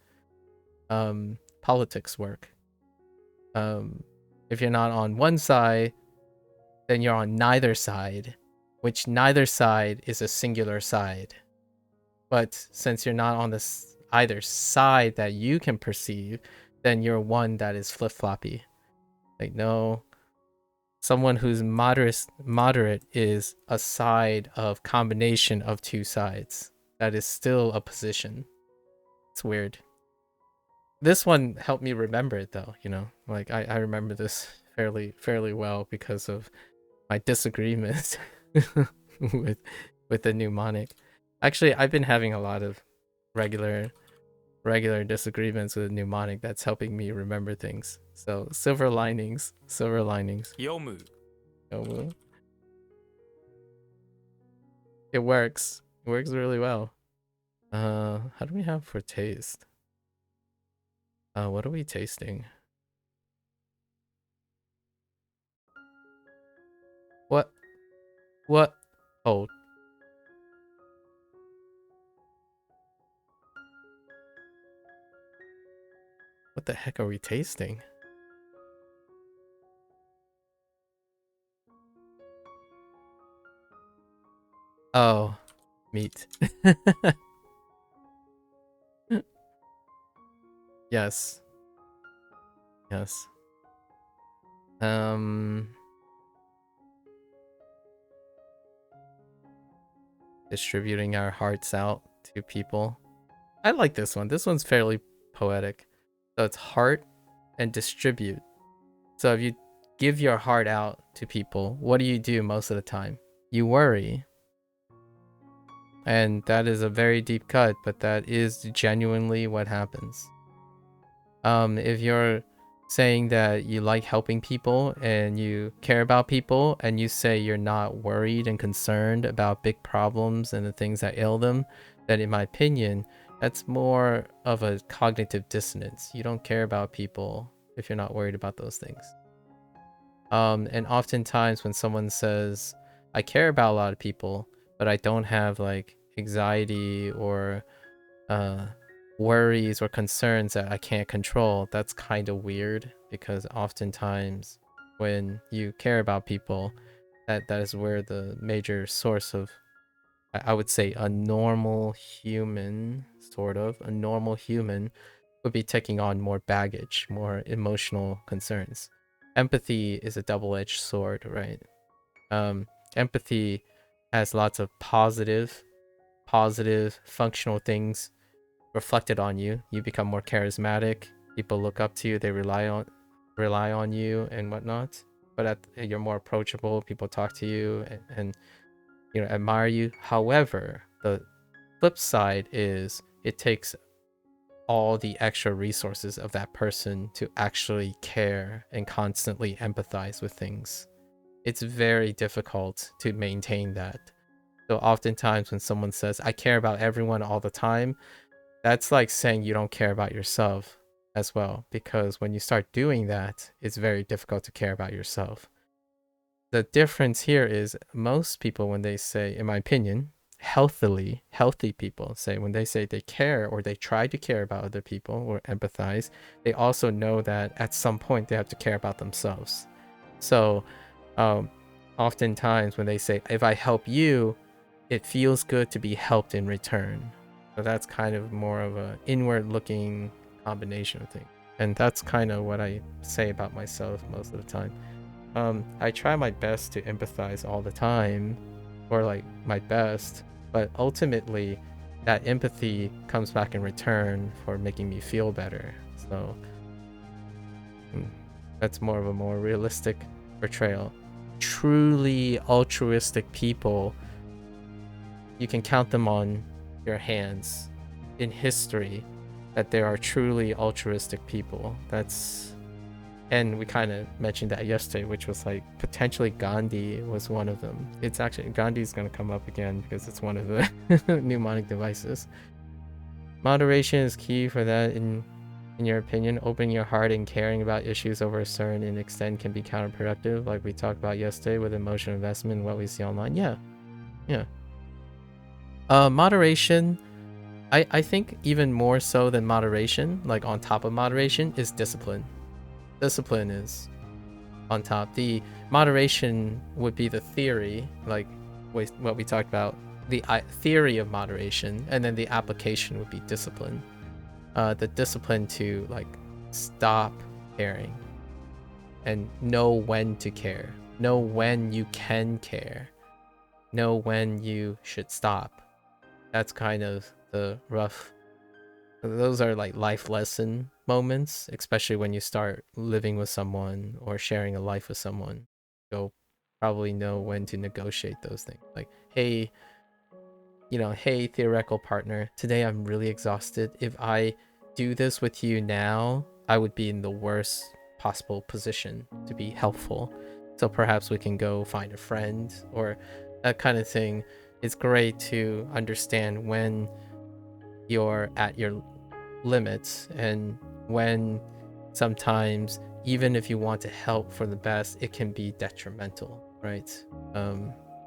politics work. If you're not on one side, then you're on neither side, which neither side is a singular side. But since you're not on this either side that you can perceive, then you're one that is flip-floppy. Like, no, someone who's moderate is a side of combination of two sides. That is still a position. It's weird. This one helped me remember it though, you know? Like I remember this fairly well because of my disagreements with the mnemonic. Actually, I've been having a lot of regular disagreements with the mnemonic that's helping me remember things. So silver linings. 読む It works. It works really well. How do we have for taste? What are we tasting? What? Oh. What the heck are we tasting? Oh, meat. Yes. Distributing our hearts out to people. I like this one. This one's fairly poetic. So it's heart and distribute. So if you give your heart out to people, what do you do most of the time? You worry. And that is a very deep cut, but that is genuinely what happens. If you're saying that you like helping people and you care about people and you say you're not worried and concerned about big problems and the things that ail them, then in my opinion, that's more of a cognitive dissonance. You don't care about people if you're not worried about those things. And oftentimes when someone says, I care about a lot of people, but I don't have like anxiety or worries or concerns that I can't control, that's kind of weird, because oftentimes when you care about people, that is where the major source of I would say a normal human, sort of, a normal human would be taking on more baggage, more emotional concerns. Empathy is a double-edged sword, right? Empathy has lots of positive functional things reflected on you. You become more charismatic. People look up to you. They rely on you and whatnot. But you're more approachable. People talk to you and admire you. However, the flip side is it takes all the extra resources of that person to actually care and constantly empathize with things. It's very difficult to maintain that. So oftentimes when someone says, I care about everyone all the time, that's like saying you don't care about yourself as well. Because when you start doing that, it's very difficult to care about yourself. The difference here is most people, when they say, in my opinion, healthy people say, when they say they care or they try to care about other people or empathize, they also know that at some point they have to care about themselves. So oftentimes when they say, if I help you, it feels good to be helped in return. So that's kind of more of a inward looking combination of things. And that's kind of what I say about myself most of the time. I try my best to empathize all the time, or like my best, but ultimately that empathy comes back in return for making me feel better. So that's more of a more realistic portrayal. Truly altruistic people, you can count them on your hands in history that there are truly altruistic people. And we kind of mentioned that yesterday, which was like potentially Gandhi was one of them. It's actually Gandhi's going to come up again because it's one of the mnemonic devices. Moderation is key for that. In your opinion, opening your heart and caring about issues over a certain extent can be counterproductive, like we talked about yesterday with emotional investment and what we see online. Yeah. Moderation, I think even more so than moderation, like on top of moderation, is discipline. Discipline is on top. The moderation would be the theory, like what we talked about, the theory of moderation, and then the application would be discipline. The discipline to like stop caring and know when to care, know when you can care, know when you should stop. That's kind of the rough. Those are like life lesson moments, especially when you start living with someone or sharing a life with someone. You'll probably know when to negotiate those things. Like, hey, hey, theoretical partner, today I'm really exhausted. If I do this with you now, I would be in the worst possible position to be helpful. So perhaps we can go find a friend or that kind of thing. It's great to understand when you're at your limits and when sometimes even if you want to help for the best, it can be detrimental, right?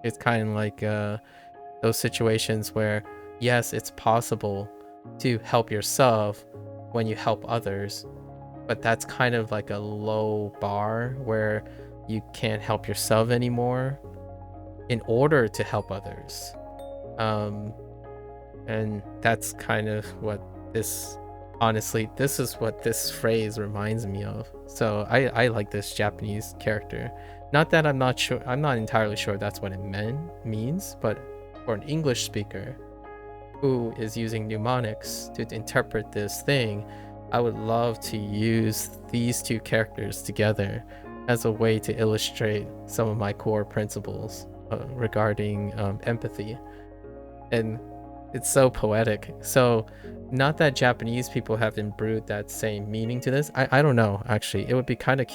It's kind of like those situations where yes, it's possible to help yourself when you help others, but that's kind of like a low bar where you can't help yourself anymore in order to help others. And that's kind of what this is what this phrase reminds me of. So I like this Japanese character. Not that I'm not entirely sure that's what it means, but for an English speaker who is using mnemonics to interpret this thing, I would love to use these two characters together as a way to illustrate some of my core principles regarding empathy. And it's so poetic. So not that Japanese people have imbued that same meaning to this. I don't know, actually. It would be kind of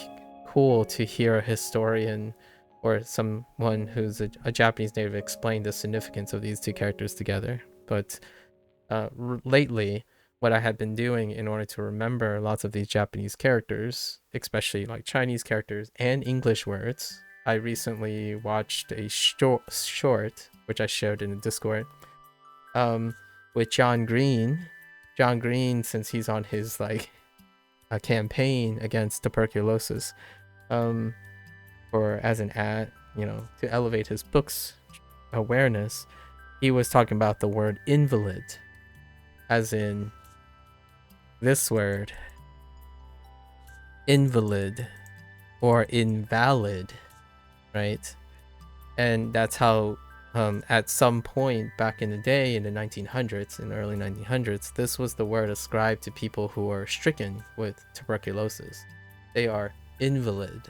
cool to hear a historian or someone who's a Japanese native explain the significance of these two characters together. But lately, what I had been doing in order to remember lots of these Japanese characters, especially like Chinese characters and English words, I recently watched a short, which I shared in the Discord, with John Green. John Green, since he's on his like a campaign against tuberculosis, or as an ad, to elevate his book's awareness, he was talking about the word invalid, as in this word, invalid or invalid, right? And that's how at some point back in the day, in the 1900s, in the early 1900s, this was the word ascribed to people who are stricken with tuberculosis. They are invalid,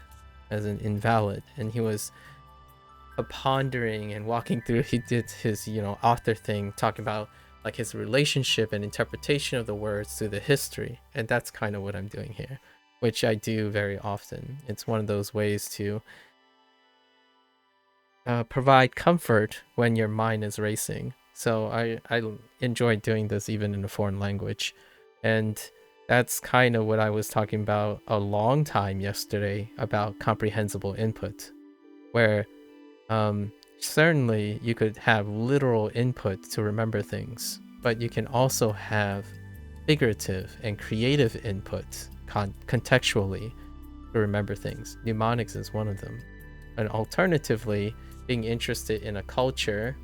as in invalid. And he was pondering and walking through, he did his, author thing, talking about like his relationship and interpretation of the words through the history. And that's kind of what I'm doing here, which I do very often. It's one of those ways to provide comfort when your mind is racing. So I enjoy doing this even in a foreign language. And that's kind of what I was talking about a long time yesterday about comprehensible input, where certainly you could have literal input to remember things, but you can also have figurative and creative input contextually to remember things. Mnemonics is one of them. And alternatively, being interested in a culture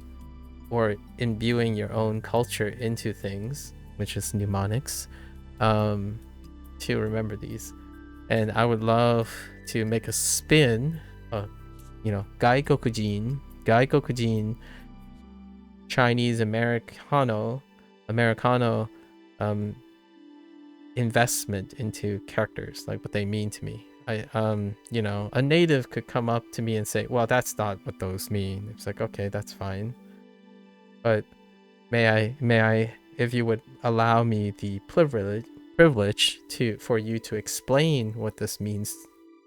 or imbuing your own culture into things, which is mnemonics, to remember these. And I would love to make a spin, gaikokujin, Chinese Americano investment into characters, like what they mean to me. A native could come up to me and say, well, that's not what those mean. It's like, okay, that's fine. But may I, if you would allow me the privilege for you to explain what this means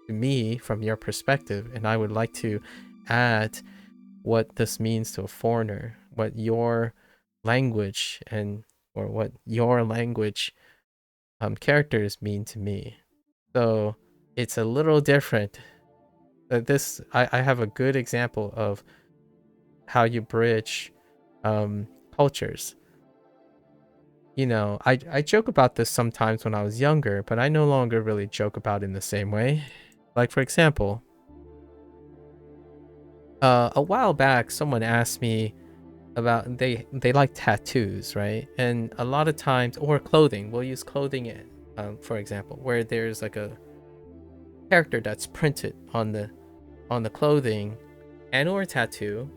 to me from your perspective, and I would like to add what this means to a foreigner, what your language characters mean to me. So it's a little different. I have a good example of how you bridge cultures. I joke about this sometimes when I was younger, but I no longer really joke about it in the same way. Like, for example, a while back, someone asked me about they like tattoos, right? And a lot of times, or clothing, we'll use clothing for example, where there's like a character that's printed on the clothing and or tattoo,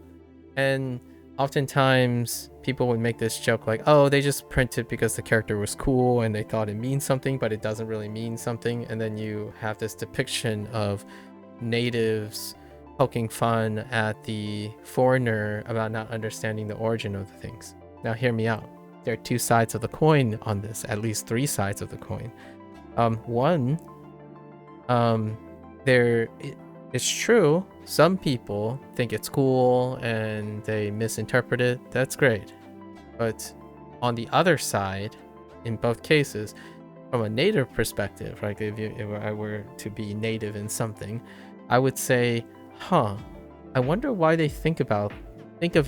and oftentimes people would make this joke like, oh, they just printed because the character was cool and they thought it means something, but it doesn't really mean something. And then you have this depiction of natives poking fun at the foreigner about not understanding the origin of the things. Now hear me out. There are two sides of the coin on this, at least three sides of the coin. One, it's true, some people think it's cool and they misinterpret it. That's great. But on the other side, in both cases, from a native perspective, like if I were to be native in something, I would say, I wonder why they think of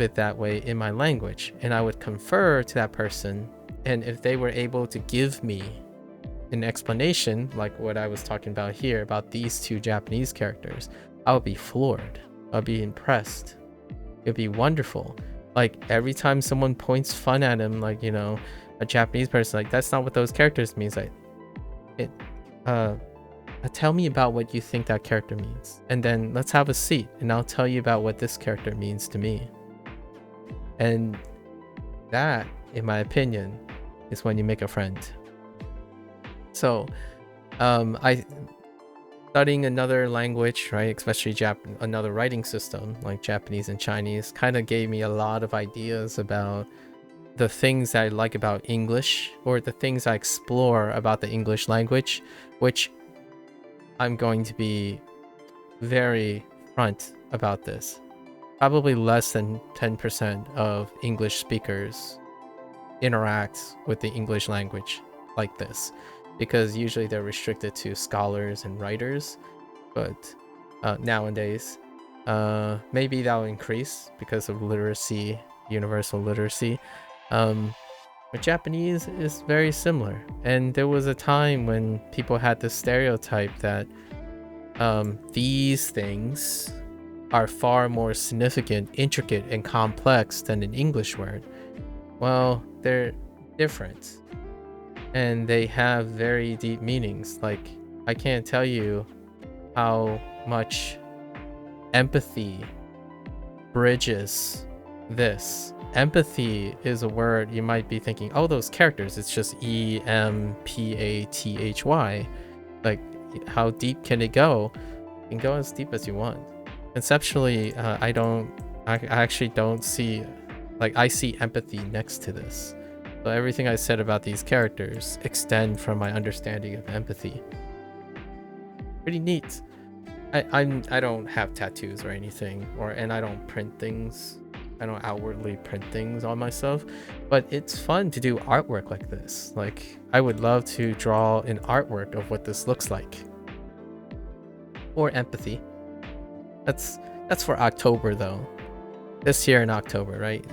it that way in my language. And I would confer to that person, and if they were able to give me an explanation like what I was talking about here about these two Japanese characters, I would be floored. I'd be impressed. It'd be wonderful. Like every time someone points fun at him, like, a Japanese person, like, that's not what those characters means. Tell me about what you think that character means, and then let's have a seat and I'll tell you about what this character means to me. And that, in my opinion, is when you make a friend. So studying another language, right, especially another writing system like Japanese and Chinese, kind of gave me a lot of ideas about the things I like about English, or the things I explore about the English language, which I'm going to be very front about this. Probably less than 10% of English speakers interact with the English language like this, because usually they're restricted to scholars and writers. But nowadays, maybe that'll increase because of literacy, universal literacy. But Japanese is very similar. And there was a time when people had this stereotype that these things are far more significant, intricate, and complex than an English word. Well, they're different. And they have very deep meanings. Like, I can't tell you how much empathy bridges this. Empathy is a word you might be thinking, oh, those characters, it's just EMPATHY. Like, how deep can it go? You can go as deep as you want. Conceptually, I actually don't see, like, I see empathy next to this. So everything I said about these characters extend from my understanding of empathy. Pretty neat. I don't have tattoos or anything, and I don't print things. I don't outwardly print things on myself, but it's fun to do artwork like this. Like, I would love to draw an artwork of what this looks like. Or empathy. That's for October though. This year in October, right?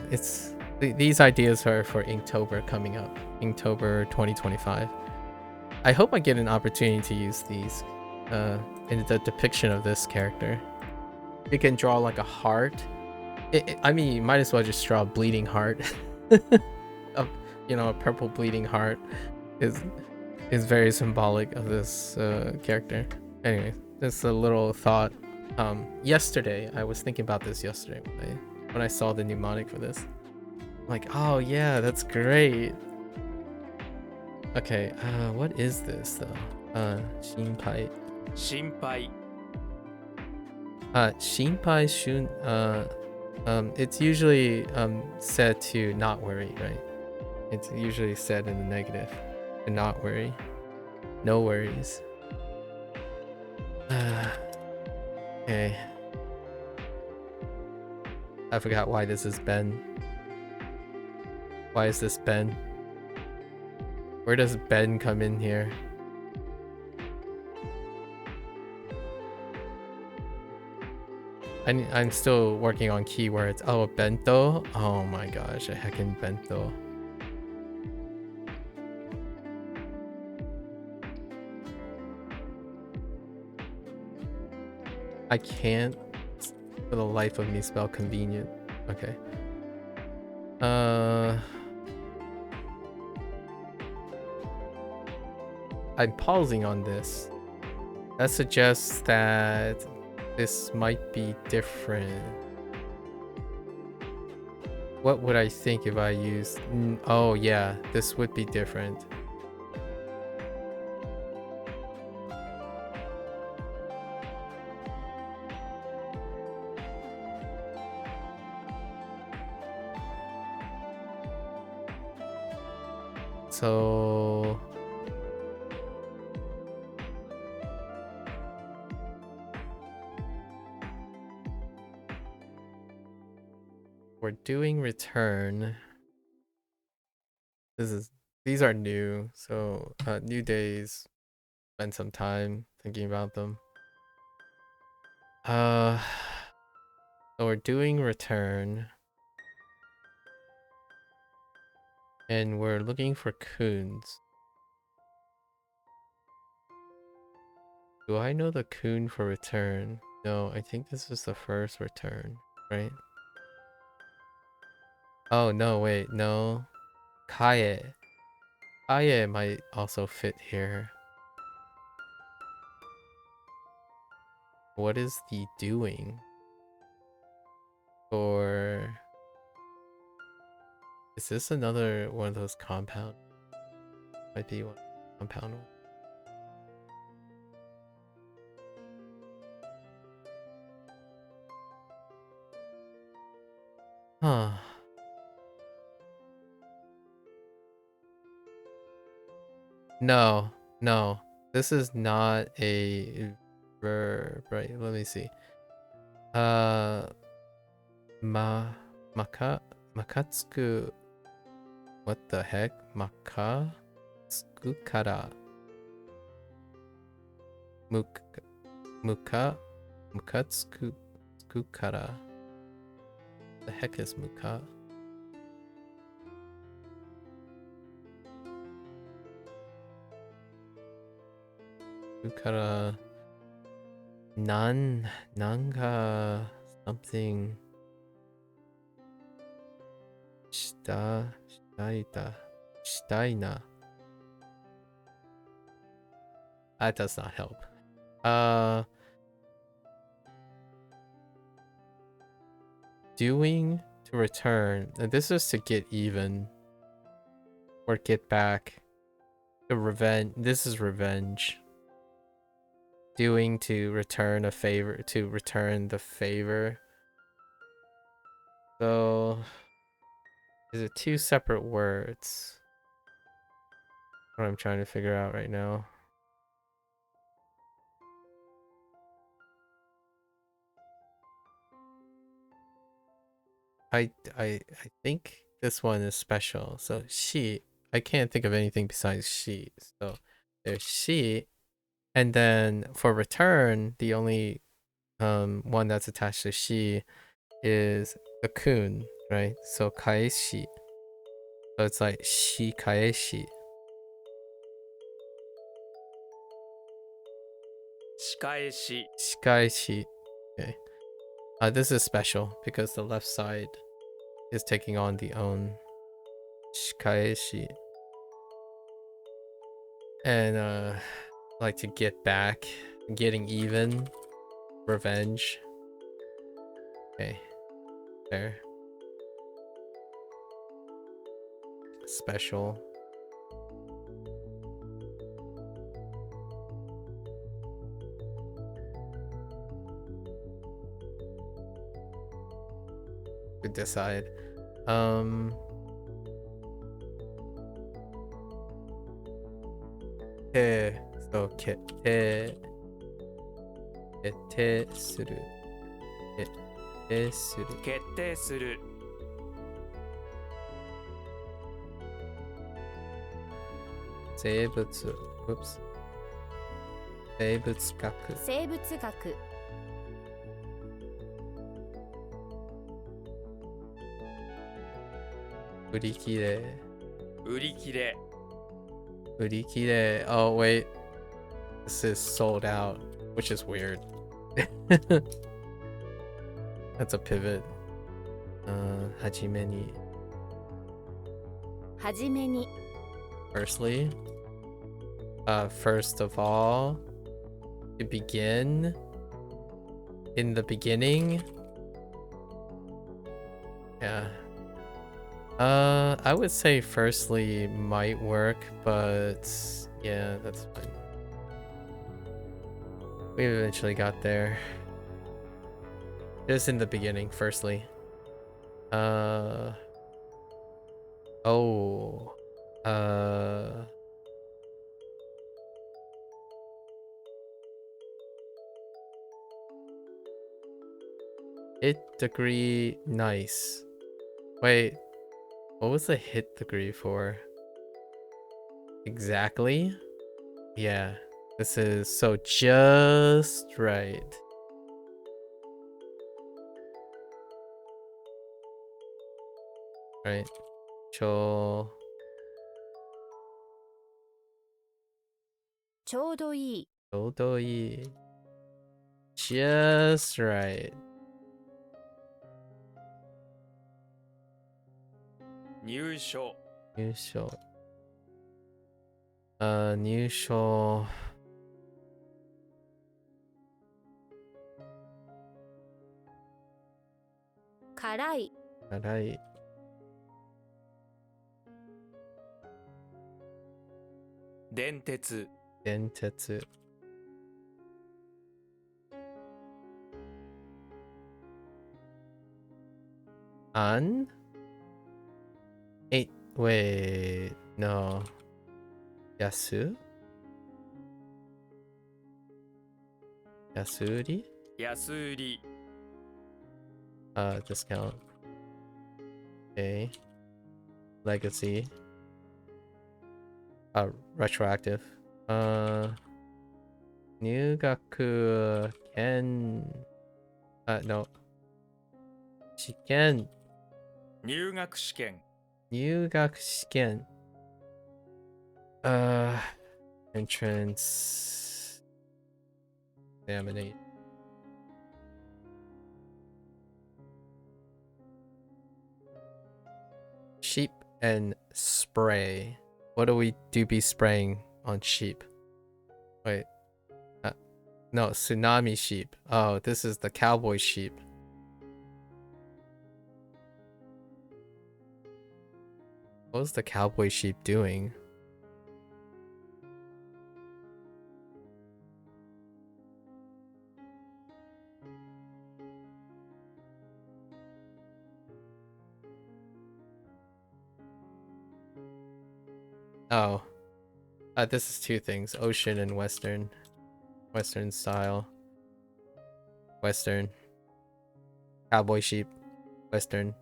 These ideas are for Inktober coming up. Inktober 2025. I hope I get an opportunity to use these in the depiction of this character. You can draw like a heart. I mean, you might as well just draw a bleeding heart. A purple bleeding heart is very symbolic of this character. Anyway, just a little thought. Yesterday, I was thinking about this yesterday when I saw the mnemonic for this. I'm like, oh yeah, that's great. Okay, what is this though? Shinpai. 心配 Shinpai shun. It's usually said to not worry, right? It's usually said in the negative, to not worry. No worries. Okay. I forgot why this is Ben. Why is this Ben? Where does Ben come in here? I'm still working on keywords. Oh, bento? Oh my gosh, a heckin' bento. I can't for the life of me spell convenient. Okay. I'm pausing on this. That suggests that this might be different. What would I think if I used... Oh yeah, this would be different. So... we're doing return. These are new, so new days. Spend some time thinking about them. So we're doing return. And we're looking for coons. Do I know the coon for return? No, I think this is the first return, right? Oh, no, wait, no. Kaye. Kaye might also fit here. What is the doing? Or... is this another one of those compound? Might be one compound one. Huh. No, no. This is not a verb, right? Let me see. Makatsuku. What the heck? Makatsuku kara. Mukatsuku kara. The heck is muka? Kara. Nanga something. Shitaina. That does not help. Doing to return. And this is to get even. Or get back. To revenge. This is revenge. Doing to return a favor. To return the favor. So... is it two separate words? What I'm trying to figure out right now. I think this one is special. So she, I can't think of anything besides she. So there's she, and then for return, the only one that's attached to she is the kun, right? So kaeshi. So it's like shi kaeshi. 仕返し Shikaeshi. Okay. This is special because the left side is taking on the own shikaeshi. And like to get back, getting even, revenge. Okay, there. Special. To decide. So kete suru. Kete suru. 決定する 生物 oops 生物学生物学売り切れ売り切れ 売り切れ oh wait this is sold out which is weird that's a pivot はじめにはじめに firstly first of all to begin in the beginning yeah I would say firstly might work but yeah that's fine we eventually got there just in the beginning firstly hit degree nice wait what was the hit degree for exactly yeah this is so just right right cho ちょうどいいちょうどいい just right 入所入所入所辛い辛い電鉄電鉄an wait no 安安売り安売り discount okay legacy retroactive 入学券no 試験入学試験入学試験entrance examination and spray. What do we do be spraying on sheep? Wait. No, tsunami sheep. Oh, this is the cowboy sheep. What was the cowboy sheep doing? Oh. This is two things. Ocean and Western. Western style. Western. Cowboy sheep. Western.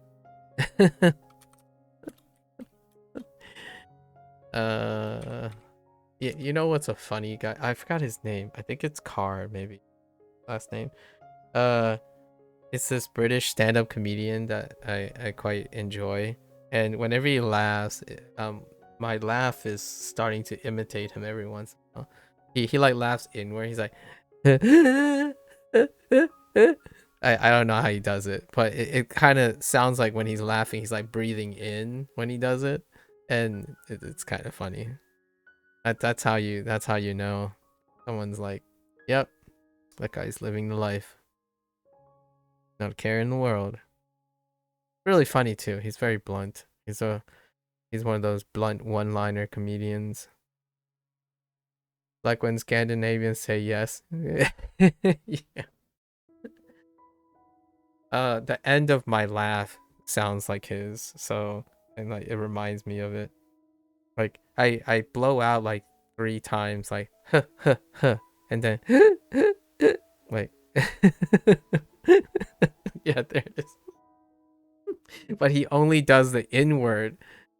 You know what's a funny guy? I forgot his name. I think it's Carr, maybe. Last name. It's this British stand-up comedian that I quite enjoy. And whenever he laughs, my laugh is starting to imitate him every once in a while. He like laughs inward. He's like I don't know how he does it, but it kind of sounds like when he's laughing, he's like breathing in when he does it, and it's kind of funny. That's how you know someone's like, yep, that guy's living the life, not a care in the world. Really funny too. He's very blunt. He's one of those blunt one-liner comedians. Like when Scandinavians say yes. Yeah. The end of my laugh sounds like his, so and like it reminds me of it. Like I blow out like 3 times, like huh, huh, huh, and then like yeah, there it is. But he only does the inward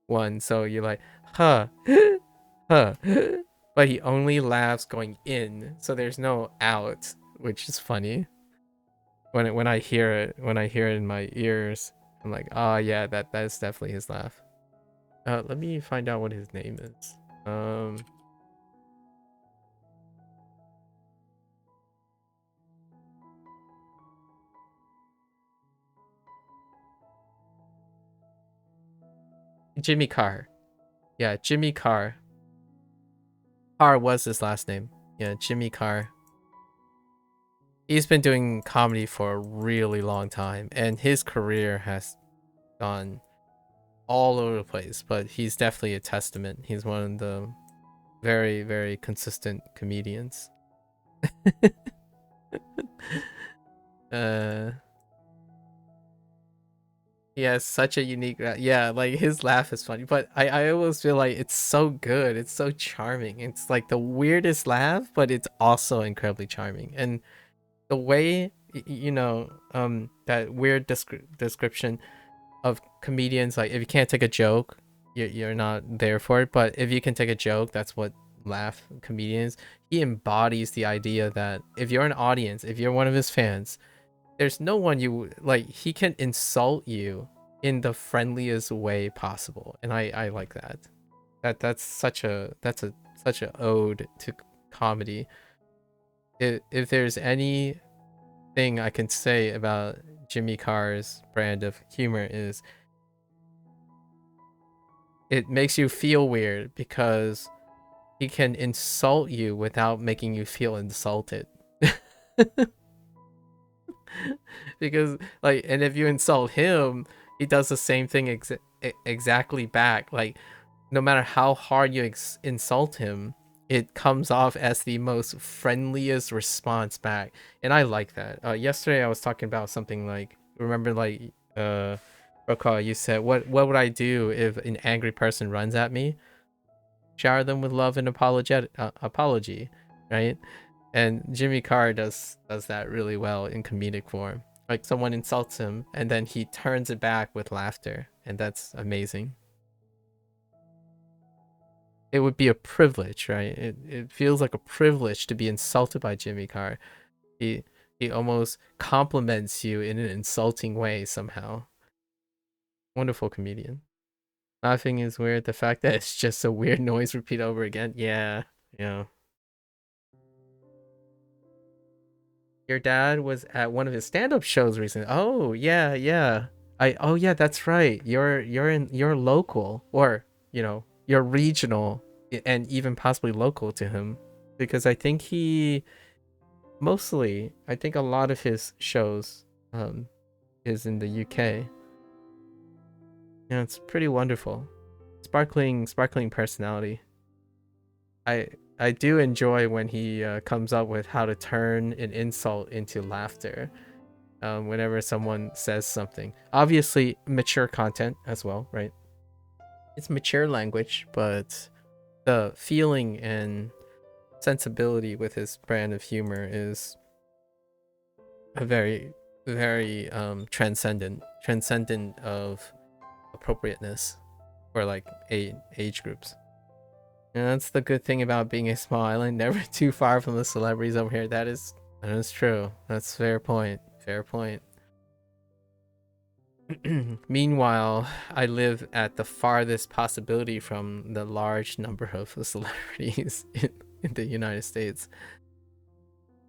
one, so you're like huh, huh, but he only laughs going in, so there's no out, which is funny. When I hear it in my ears, I'm like, oh yeah, that's definitely his laugh. Let me find out what his name is. Jimmy Carr. Yeah, Jimmy Carr. Carr was his last name. Yeah, Jimmy Carr. He's been doing comedy for a really long time, and his career has gone all over the place, but he's definitely a testament. He's one of the very, very consistent comedians. He has such a unique yeah, like his laugh is funny, but I always feel like it's so good, it's so charming. It's like the weirdest laugh, but it's also incredibly charming. And the way you know, that weird description of comedians, like if you can't take a joke, you're not there for it, but if you can take a joke, that's what laugh comedians. He embodies the idea that if you're an audience, if you're one of his fans, there's no one you like. He can insult you in the friendliest way possible, and I like that. That's such a ode to comedy. If there's anything I can say about Jimmy Carr's brand of humor, is it makes you feel weird because he can insult you without making you feel insulted. Because like, and if you insult him, he does the same thing exactly back. Like no matter how hard you insult him, it comes off as the most friendliest response back, and I like that. Yesterday I was talking about something like, remember, like Rokar, you said what would I do if an angry person runs at me? Shower them with love and apology, right? And Jimmy Carr does that really well in comedic form. Like someone insults him and then he turns it back with laughter, and that's amazing. It would be a privilege, right? It feels like a privilege to be insulted by Jimmy Carr. He almost compliments you in an insulting way somehow. Wonderful comedian. Laughing is weird. The fact that it's just a weird noise repeat over again. Yeah. Yeah. Your dad was at one of his stand-up shows recently. Oh, yeah, yeah. Oh yeah, that's right. You're local, or you're regional, and even possibly local to him, because I think a lot of his shows is in the UK. Yeah, it's pretty wonderful. Sparkling personality. I do enjoy when he comes up with how to turn an insult into laughter. Whenever someone says something, obviously mature content as well, right? It's mature language, but the feeling and sensibility with his brand of humor is a very transcendent of appropriateness for like age groups. And that's the good thing about being a small island, never too far from the celebrities over here. That is true. That's fair point. Fair point. Meanwhile, I live at the farthest possibility from the large number of celebrities in the United States.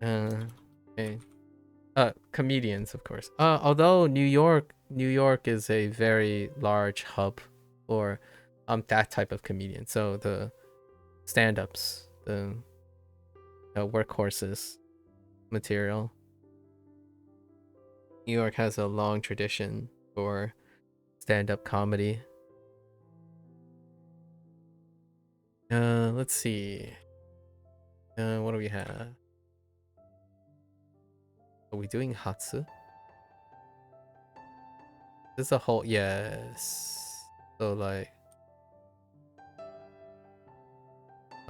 Okay. Comedians, of course. Although New York is a very large hub for that type of comedian. So the stand-ups, the workhorses material. New York has a long tradition for stand-up comedy. Let's see. What do we have? Are we doing Hatsu? This is a whole, yes. So like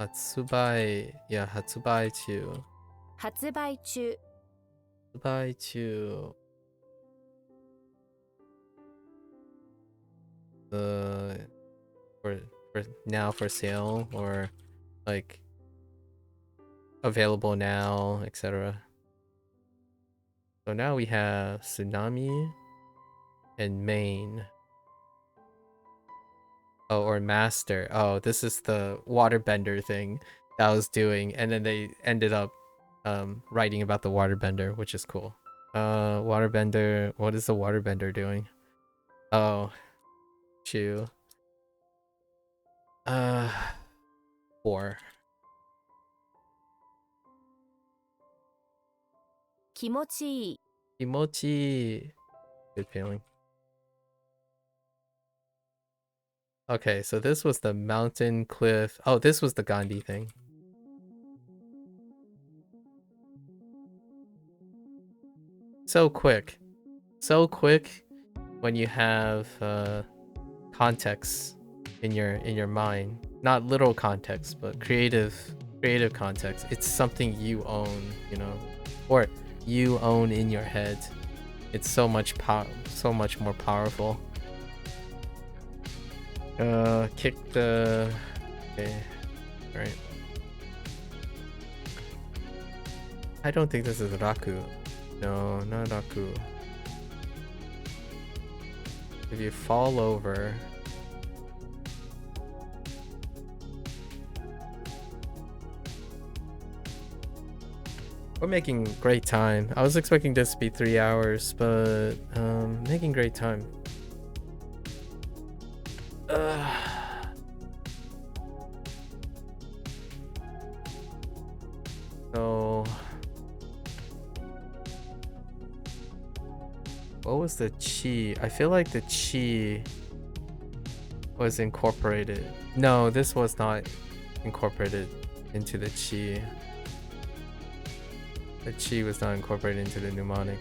Hatsubai, yeah, Hatsubai to 発売中 Hatsubai to for now for sale, or like available now, etc. So now we have Tsunami and Main. Oh, or Master. Oh, this is the waterbender thing that I was doing, and then they ended up writing about the waterbender, which is cool. Waterbender, what is the waterbender doing? Oh, Chew. 4. 気持ちいい Kimochi. Good feeling. Okay, so this was the mountain cliff. Oh, this was the Gandhi thing. So quick. So quick when you have context in your mind. Not literal context, but creative context. It's something you own, or you own in your head. It's so much more powerful. Kick the... Okay, right. I don't think this is Raku. No, not Raku. If you fall over... We're making great time. I was expecting this to be 3 hours, but making great time. So, what was the chi? I feel like the chi was incorporated. No, this was not incorporated into the chi. The chi was not incorporated into the mnemonic.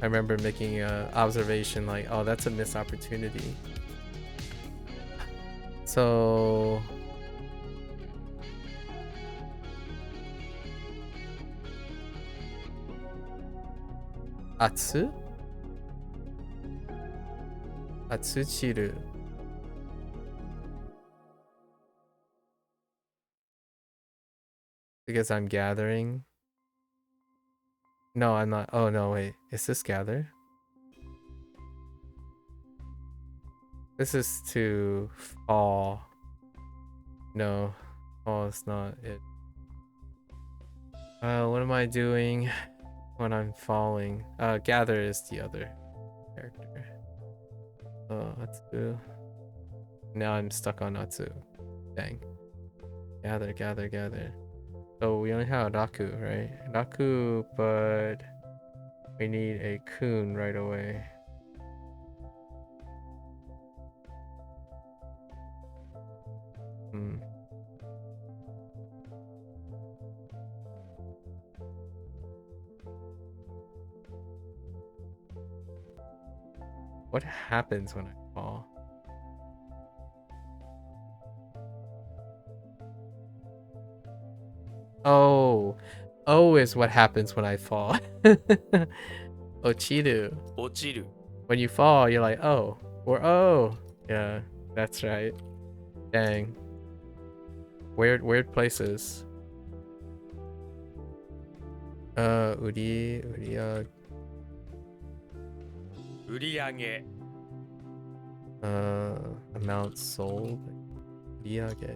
I remember making an observation like, oh, that's a missed opportunity. So... Atsu? Atsuchiru. Because I'm gathering. No, I'm not. Oh, no, wait. Is this gather? This is to fall. No. Fall is not it. What am I doing? when I'm falling. Gather is the other character. Atsu. Now I'm stuck on Atsu. Dang. Gather, gather, gather. So we only have Raku, right? Raku, but we need a kun right away. What happens when I fall? Oh. Oh is what happens when I fall. Ochiru. 落ちる When you fall, you're like, oh. Or oh. Yeah, that's right. Dang. Weird places. Uri,売り上げ amount sold. Uriage.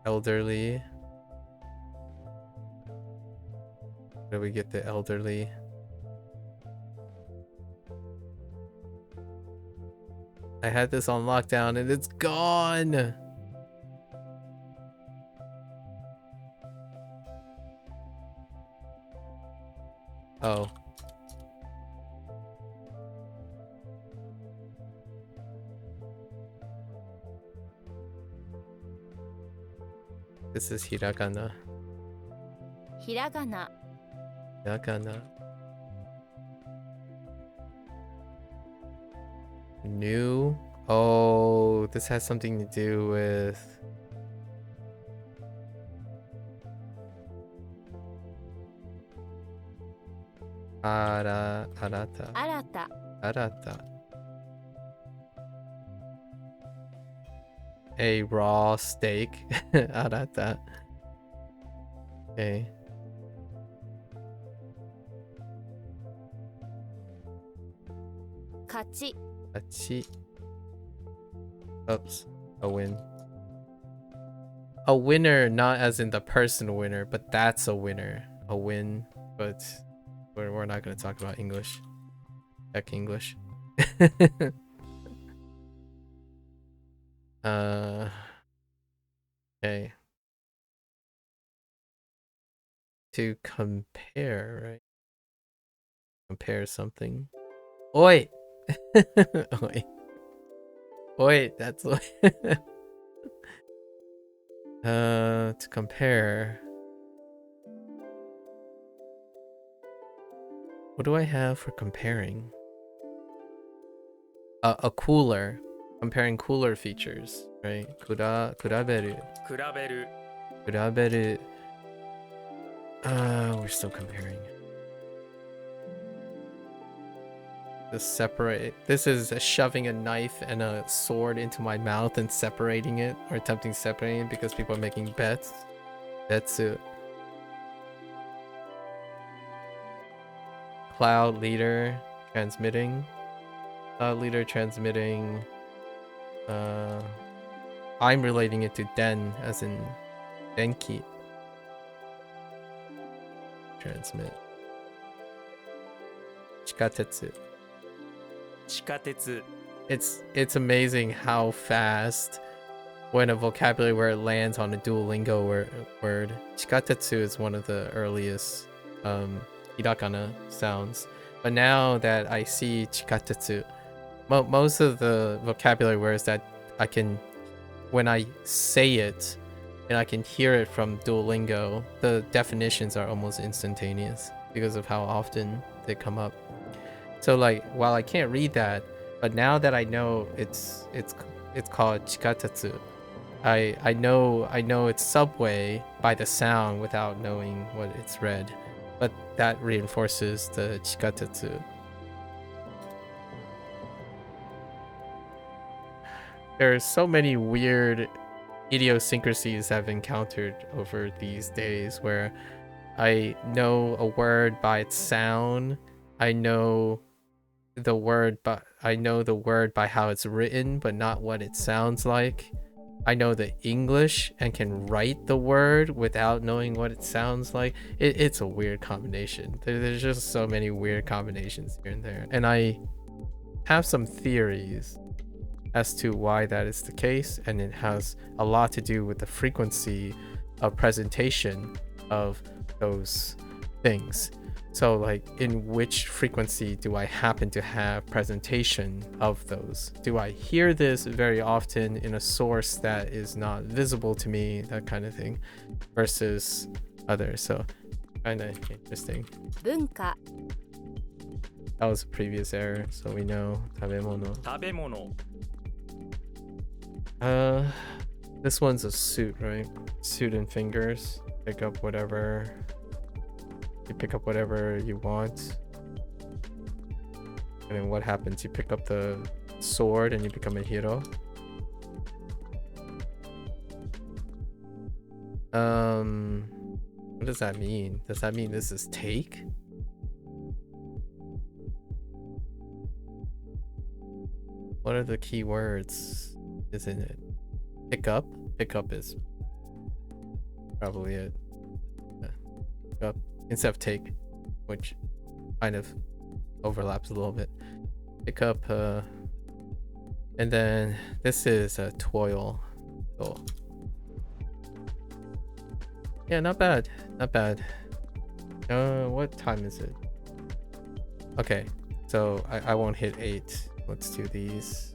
Elderly. Where do we get the elderly? I had this on lockdown and it's gone. Oh. This is hiragana. ひらがな Hiragana. New? Oh, this has something to do with... Arata. 新た Arata. A raw steak. Arata. Okay. 勝ち Achi. Oops. A win. A winner, not as in the person winner, but that's a winner. A win, but we're not going to talk about English. Heck English. Okay. To compare, right? Compare something. Oi! Oi. Oi, that's to compare. What do I have for comparing? A cooler. Comparing cooler features, right? Kuraberu. 比べる Kuraberu. We're still comparing. To separate. This is shoving a knife and a sword into my mouth and separating it, or attempting to separate it because people are making bets. Betsu. Cloud leader transmitting. Cloud leader transmitting. I'm relating it to Den, as in Denki. Transmit. Chikatetsu. 地下鉄 It's amazing how fast when a vocabulary word lands on a Duolingo word. Chikatetsu is one of the earliest hiragana sounds. But now that I see chikatetsu, most of the vocabulary words that I can, when I say it and I can hear it from Duolingo, the definitions are almost instantaneous because of how often they come up. So like, while I can't read that, but now that I know it's called chikatetsu, I know it's subway by the sound without knowing what it's read, but that reinforces the chikatetsu. There are so many weird idiosyncrasies I've encountered over these days where I know a word by its sound. I know the word by how it's written, but not what it sounds like. I know the English and can write the word without knowing what it sounds like. It's a weird combination. There's just so many weird combinations here and there. And I have some theories as to why that is the case. And it has a lot to do with the frequency of presentation of those things. So like, in which frequency do I happen to have presentation of those? Do I hear this very often in a source that is not visible to me, that kind of thing, versus others? So kind of interesting. 文化 That was a previous error, so we know 食べ物. 食べ物 This one's a suit, right? Suit and fingers. Pick up whatever. You pick up whatever you want. And then what happens? You pick up the sword and you become a hero. What does that mean? Does that mean this is take? What are the key words? Isn't it? Pick up? Pick up is probably it. Yeah. Pick up instead of take, which kind of overlaps a little bit. Pick up, and then this is a toil. Oh. Yeah, not bad. Not bad. What time is it? Okay, so I won't hit 8. Let's do these.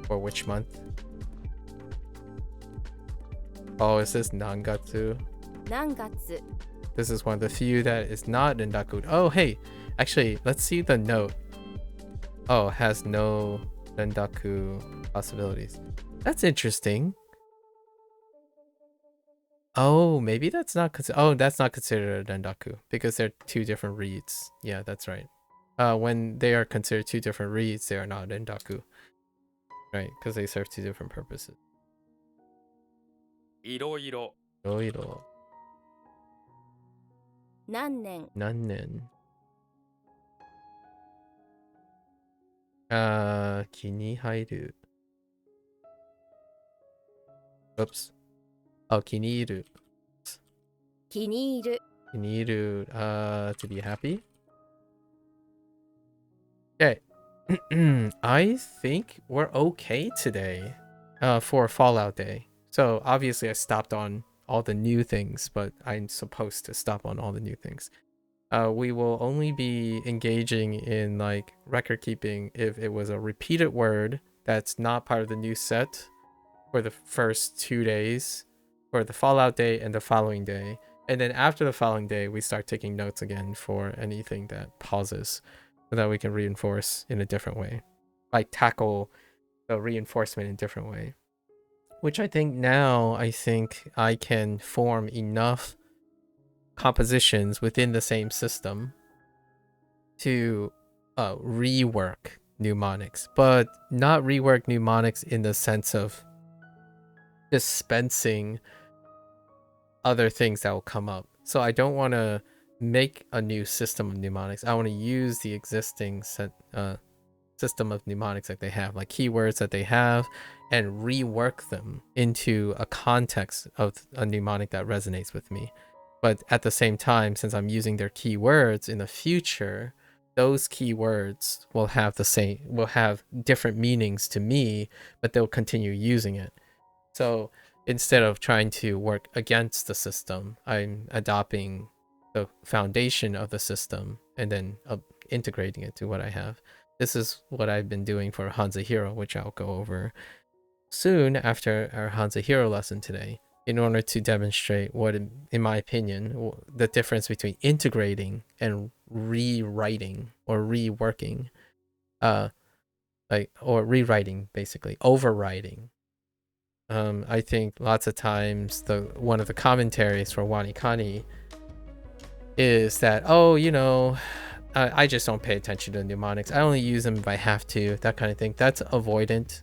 For which month? Oh, is this Nangatsu? 何月 This is one of the few that is not Rendaku. Oh, hey, actually, let's see the note. Oh, it has no Rendaku possibilities. That's interesting. Oh, maybe that's not that's not considered a Rendaku because they're two different reads. Yeah, that's right. When they are considered two different reads, they are not Rendaku. Right, because they serve two different purposes. いろいろ Oiro. 何年 Nannen. 気に入る. Oops. Oh, 気に入る. 気に入る 気に入る. To be happy. Okay. I think we're okay today. For Fallout Day. So obviously I stopped on all the new things, but I'm supposed to stop on all the new things. We will only be engaging in like record keeping if it was a repeated word that's not part of the new set for the first 2 days, for the Fallout Day and the following day. And then after the following day, we start taking notes again for anything that pauses so that we can reinforce in a different way. Like tackle the reinforcement in a different way. Which I think now, I can form enough compositions within the same system to rework mnemonics, but not rework mnemonics in the sense of dispensing other things that will come up. So I don't want to make a new system of mnemonics. I want to use the existing system of mnemonics that they have, like keywords that they have, and rework them into a context of a mnemonic that resonates with me. But at the same time, since I'm using their keywords in the future, those keywords will have different meanings to me, but they'll continue using it. So instead of trying to work against the system, I'm adopting the foundation of the system and then integrating it to what I have. This is what I've been doing for Hanza Hero, which I'll go over soon after our Hanza Hero lesson today, in order to demonstrate what, in my opinion, the difference between integrating and rewriting or reworking, or rewriting, basically overriding. I think lots of times one of the commentaries for WaniKani is that, I just don't pay attention to mnemonics. I only use them if I have to, that kind of thing. That's avoidant.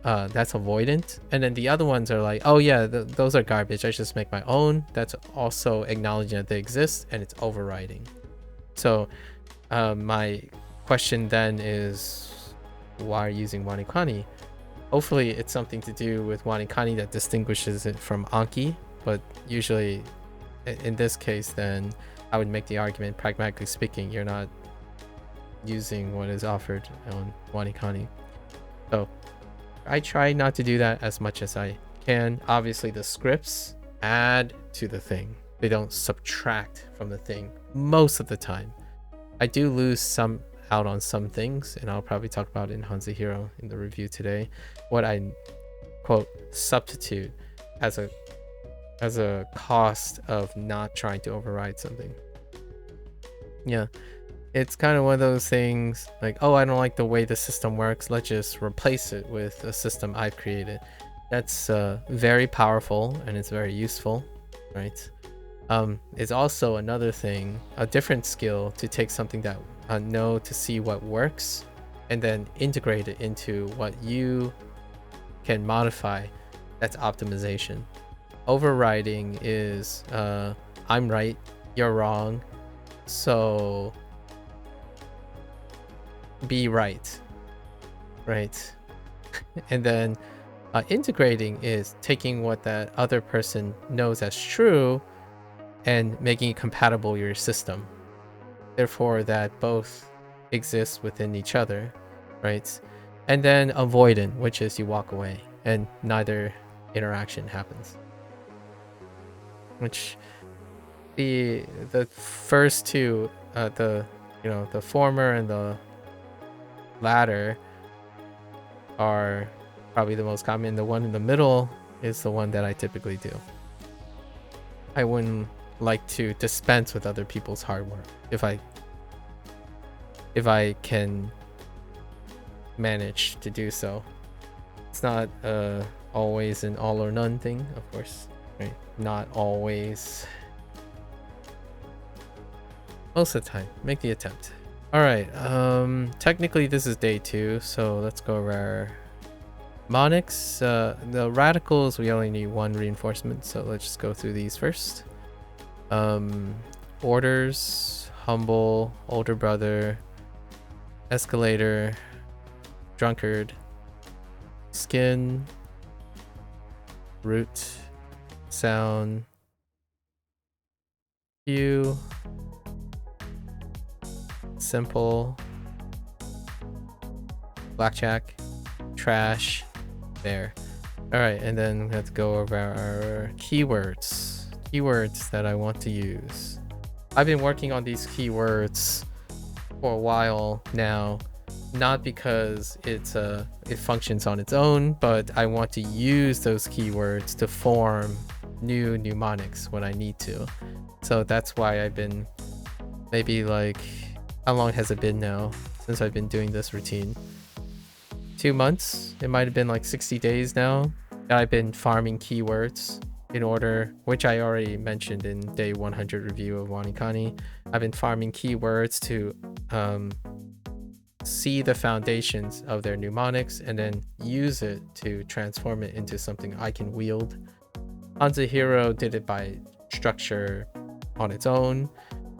And then the other ones are like, oh yeah, those are garbage. I just make my own. That's also acknowledging that they exist, and it's overriding. So my question then is, why are you using WaniKani? Hopefully it's something to do with WaniKani that distinguishes it from Anki, but usually in this case, then I would make the argument, pragmatically speaking, you're not using what is offered on WaniKani. So I try not to do that as much as I can. Obviously, the scripts add to the thing. They don't subtract from the thing most of the time. I do lose some out on some things, and I'll probably talk about it in Hanzahiro in the review today. What I quote substitute as a cost of not trying to override something. Yeah, it's kind of one of those things like, oh, I don't like the way the system works, let's just replace it with a system I've created. That's very powerful and it's very useful, right? It's also another thing, a different skill to take something that know to see what works and then integrate it into what you can modify. That's optimization. Overriding is I'm right, you're wrong, so be right, right? And then integrating is taking what that other person knows as true and making it compatible with your system, therefore that both exist within each other, right? And then avoidant, which is you walk away and neither interaction happens. Which the first two, the former and the latter are probably the most common. The one in the middle is the one that I typically do. I wouldn't like to dispense with other people's hard work if I can manage to do so. It's not always an all or none thing, of course, right? Not always. Most of the time, make the attempt. All right, technically this is day 2, so let's go over our mnemonics. The radicals, we only need 1 reinforcement, so let's just go through these first. Orders, humble, older brother, escalator, drunkard, skin, root, sound, hue, simple, blackjack, trash, there. All right, and then we have to go over our keywords that I want to use. I've been working on these keywords for a while now, not because it functions on its own, but I want to use those keywords to form new mnemonics when I need to. So that's why I've been maybe like, how long has it been now since I've been doing this routine? 2 months? It might have been like 60 days now that I've been farming keywords in order, which I already mentioned in day 100 review of WaniKani. I've been farming keywords to see the foundations of their mnemonics and then use it to transform it into something I can wield. Hanzahiro did it by structure on its own,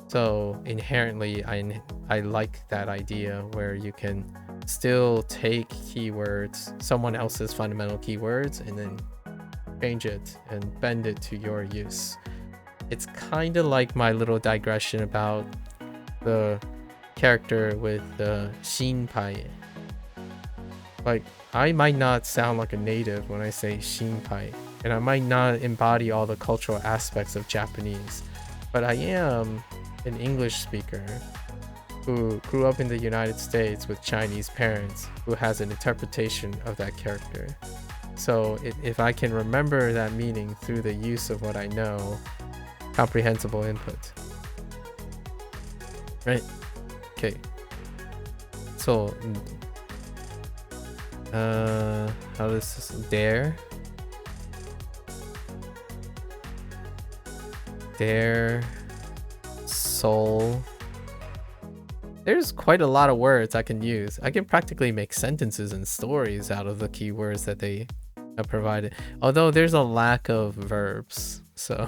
so inherently I like that idea where you can still take keywords, someone else's fundamental keywords, and then change it and bend it to your use. It's kind of like my little digression about the character with the Shinpai. Like, I might not sound like a native when I say Shinpai, and I might not embody all the cultural aspects of Japanese, but I am an English speaker who grew up in the United States with Chinese parents who has an interpretation of that character. So if I can remember that meaning through the use of what I know, comprehensible input. Right? Okay. So, how does this dare? Dare, soul. There's quite a lot of words I can use. I can practically make sentences and stories out of the keywords that they have provided. Although there's a lack of verbs, so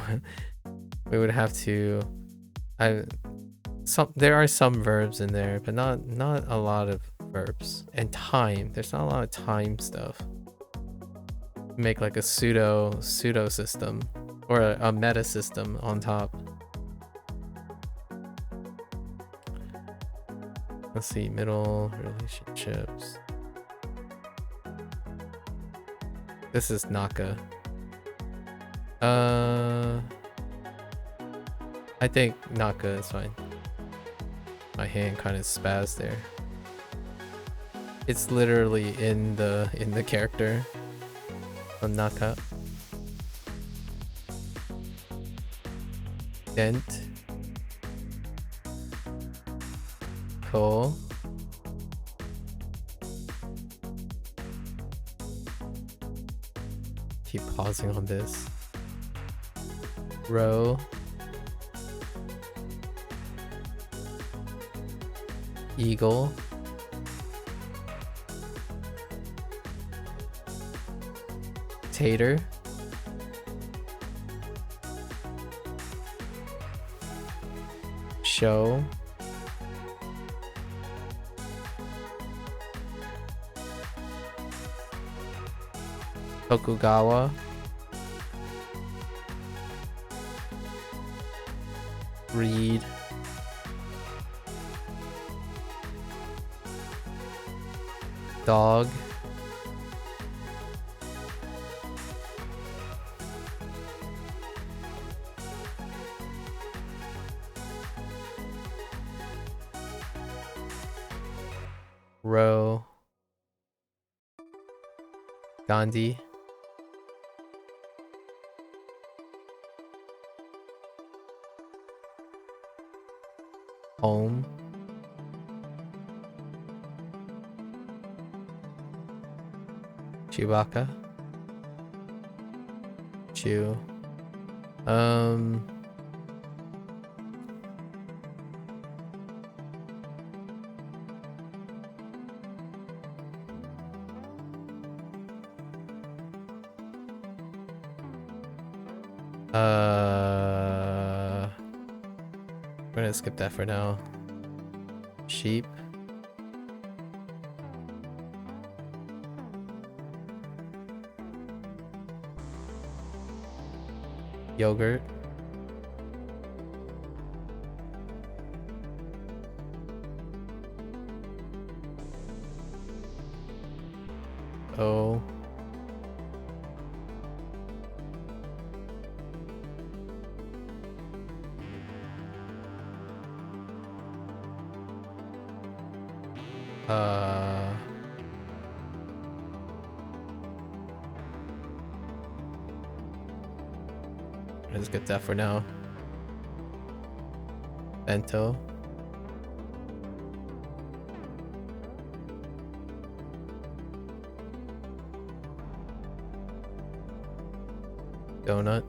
we would have to. There are some verbs in there, but not a lot of verbs. And time. There's not a lot of time stuff. make like a pseudo system or a meta system on top. Let's see, middle relationships. This is Naka. I think Naka is fine. My hand kind of spazzed there. It's literally in the character of Naka. Dent. Cool. Keep pausing on this. Row. Eagle. Tater. Show. Tokugawa. Read. Dog. Row. Gandhi. Home. Chewbacca. Chew. We're gonna skip that for now. Sheep. Yogurt. Oh. Let's get that for now. Bento. Donut.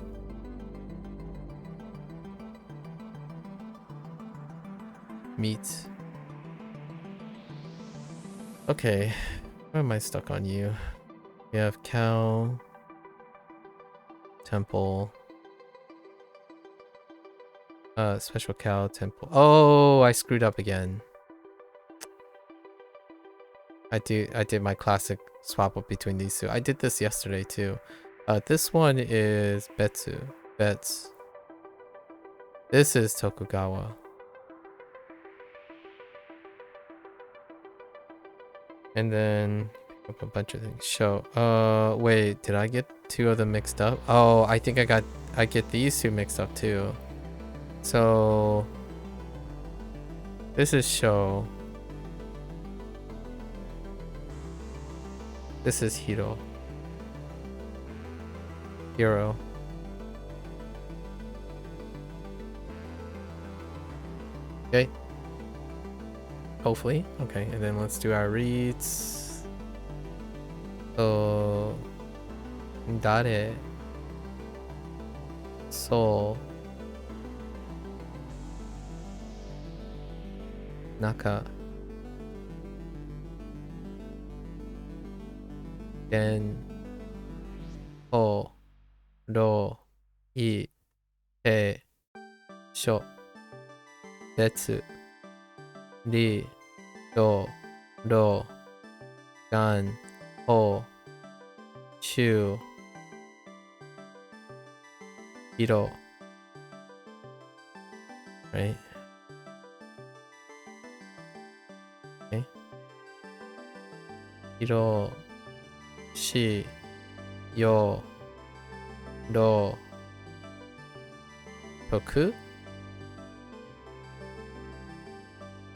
Meat. Okay, why am I stuck on you? We have cow, temple, special cow, temple. Oh, I screwed up again. I did my classic swap up between these two. I did this yesterday too. This one is Betsu. Bets. This is Tokugawa. And then up a bunch of things. Show. Wait, did I get two of them mixed up? Oh, I think I get these two mixed up too. So this is show. This is Hiro. Hero. Okay. Hopefully. Okay, and then let's do our reads. So Dare. Soul. Naka. Den. Ho. Ro. I. Te. Sho. Betsu. Ri. Do. Ro. Gan. Ho. Shu. Hiro. Right? Okay. Hiro. Shi. Yo. Ro. Toku?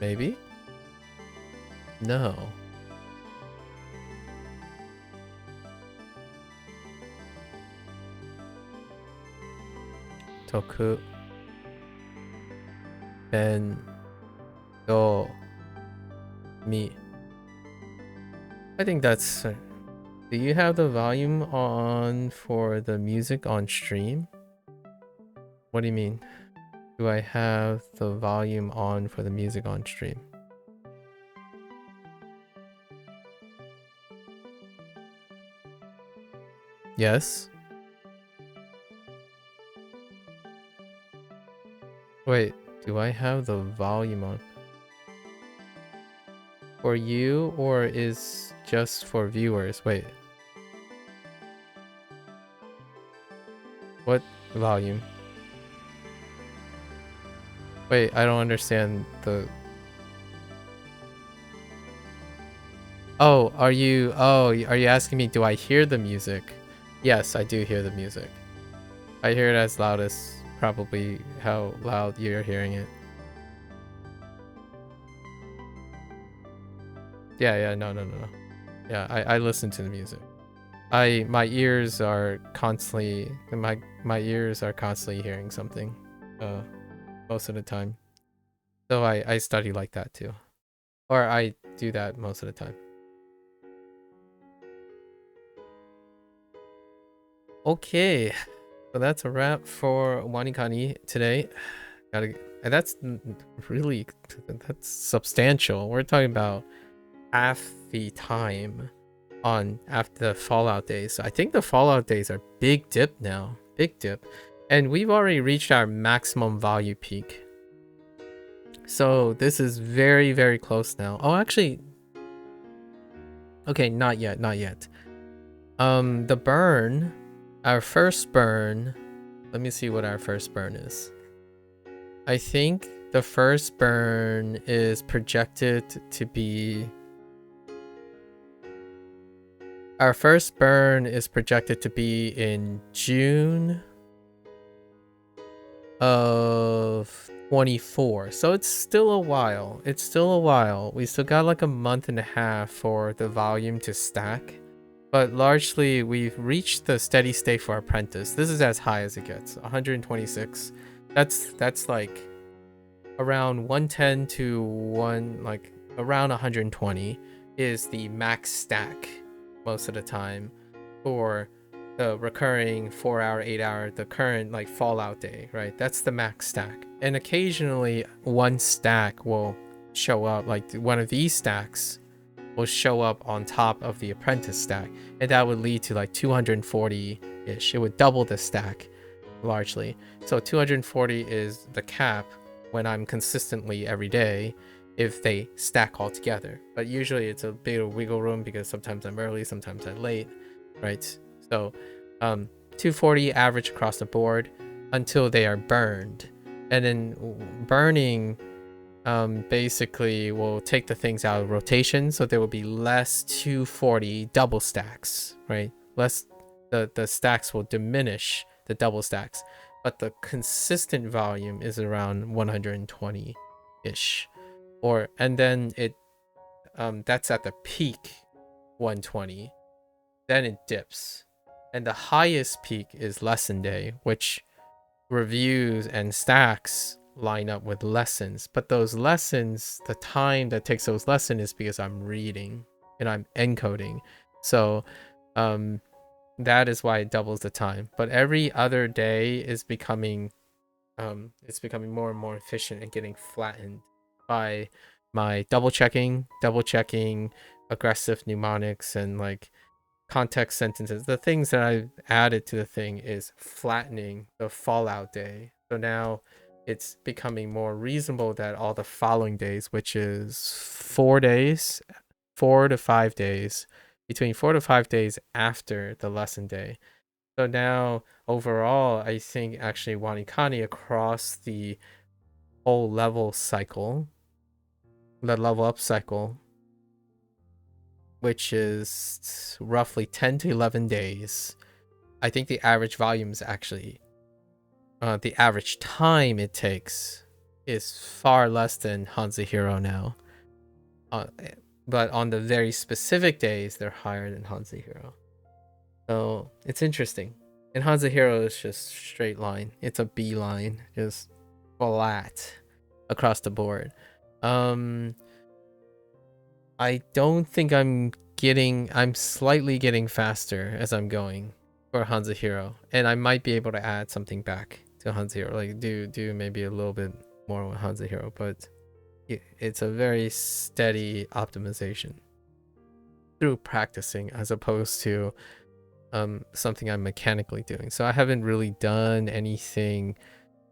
Maybe? No. Toku. Ben. Do. Mi. I think that's... Do you have the volume on for the music on stream? What do you mean? Do I have the volume on for the music on stream? Yes? Wait, do I have the volume on? For you, or is just for viewers? Wait. What volume? Wait, I don't understand the... Oh, are you asking me, do I hear the music? Yes, I do hear the music. I hear it as loud as probably how loud you're hearing it. Yeah, no. Yeah, I listen to the music. My ears are constantly hearing something most of the time. So I study like that too. Or I do that most of the time. Okay. So that's a wrap for WaniKani today. And that's substantial. We're talking about half the time on after the Fallout days. So I think the Fallout days are big dip now. Big dip. And we've already reached our maximum value peak. So this is very, very close now. Oh, actually... Okay, not yet. The burn... Our first burn... Let me see what our first burn is. I think the first burn is projected to be... Our first burn is projected to be in June of 24. So it's still a while. We still got like a month and a half for the volume to stack. But largely, we've reached the steady state for Apprentice. This is as high as it gets, 126. That's like around 110 to around 120 is the max stack most of the time for the recurring 4-hour, 8-hour, the current like Fallout day, right? That's the max stack. And occasionally one stack will show up, like one of these stacks will show up on top of the Apprentice stack, and that would lead to like 240-ish. It would double the stack largely. So 240 is the cap when I'm consistently every day if they stack all together. But usually it's a bit of wiggle room because sometimes I'm early, sometimes I'm late, right? So 240 average across the board until they are burned. And then burning basically will take the things out of rotation, so there will be less 240 double stacks, right? Less, the stacks will diminish the double stacks, but the consistent volume is around 120-ish. And then it that's at the peak 120, then it dips, and the highest peak is lesson day, which reviews and stacks line up with lessons. But those lessons, the time that takes those lessons is because I'm reading and I'm encoding. So that is why it doubles the time. But every other day is becoming more and more efficient and getting flattened by my double checking aggressive mnemonics and like context sentences. The things that I've added to the thing is flattening the Fallout day. So now it's becoming more reasonable that all the following days, which is 4 to 5 days, between 4 to 5 days after the lesson day, So now overall, I think actually WaniKani across the whole level cycle, the level up cycle, which is roughly 10 to 11 days, I think the average volume is actually, the average time it takes is far less than Hanza Hero now. But on the very specific days, they're higher than Hanza Hero. So it's interesting. And Hanza Hero is just straight line. It's a B line, just flat across the board. I don't think I'm slightly getting faster as I'm going for Hanza Hero. And I might be able to add something back to Hanza Hero. Like do maybe a little bit more with Hanza Hero, but it's a very steady optimization through practicing as opposed to something I'm mechanically doing. So I haven't really done anything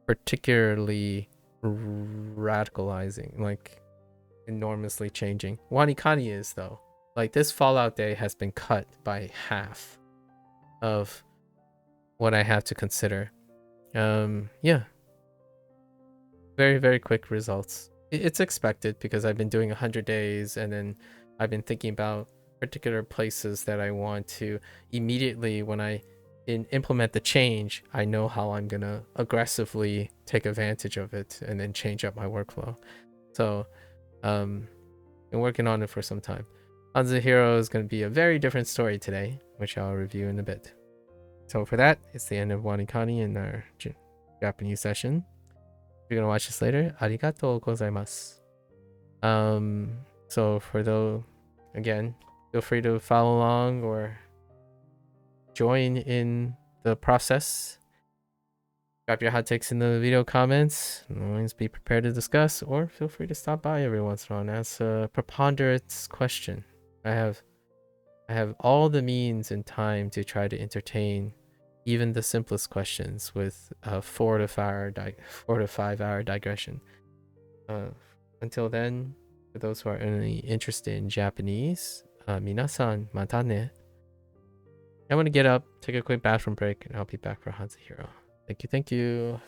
particularly radicalizing, like enormously changing. WaniKani is though. Like this Fallout day has been cut by half of what I have to consider. Yeah. Very, very quick results. It's expected because I've been doing 100 days and then I've been thinking about particular places that I want to immediately when I implement the change, I know how I'm gonna aggressively take advantage of it and then change up my workflow. So been working on it for some time. Hanza Hero is going to be a very different story today, which I'll review in a bit. So for that, it's the end of WaniKani in our Japanese session. If you're going to watch this later, arigatou gozaimasu. So for those, again, feel free to follow along or join in the process. Drop your hot takes in the video comments. Always be prepared to discuss, or feel free to stop by every once in a while and ask a preponderance question. I have all the means and time to try to entertain even the simplest questions with a 4 to 5 hour digression. Until then, for those who are only interested in Japanese, minasan mata ne. I want to get up, take a quick bathroom break, and I'll be back for Hanza Hero. Thank you.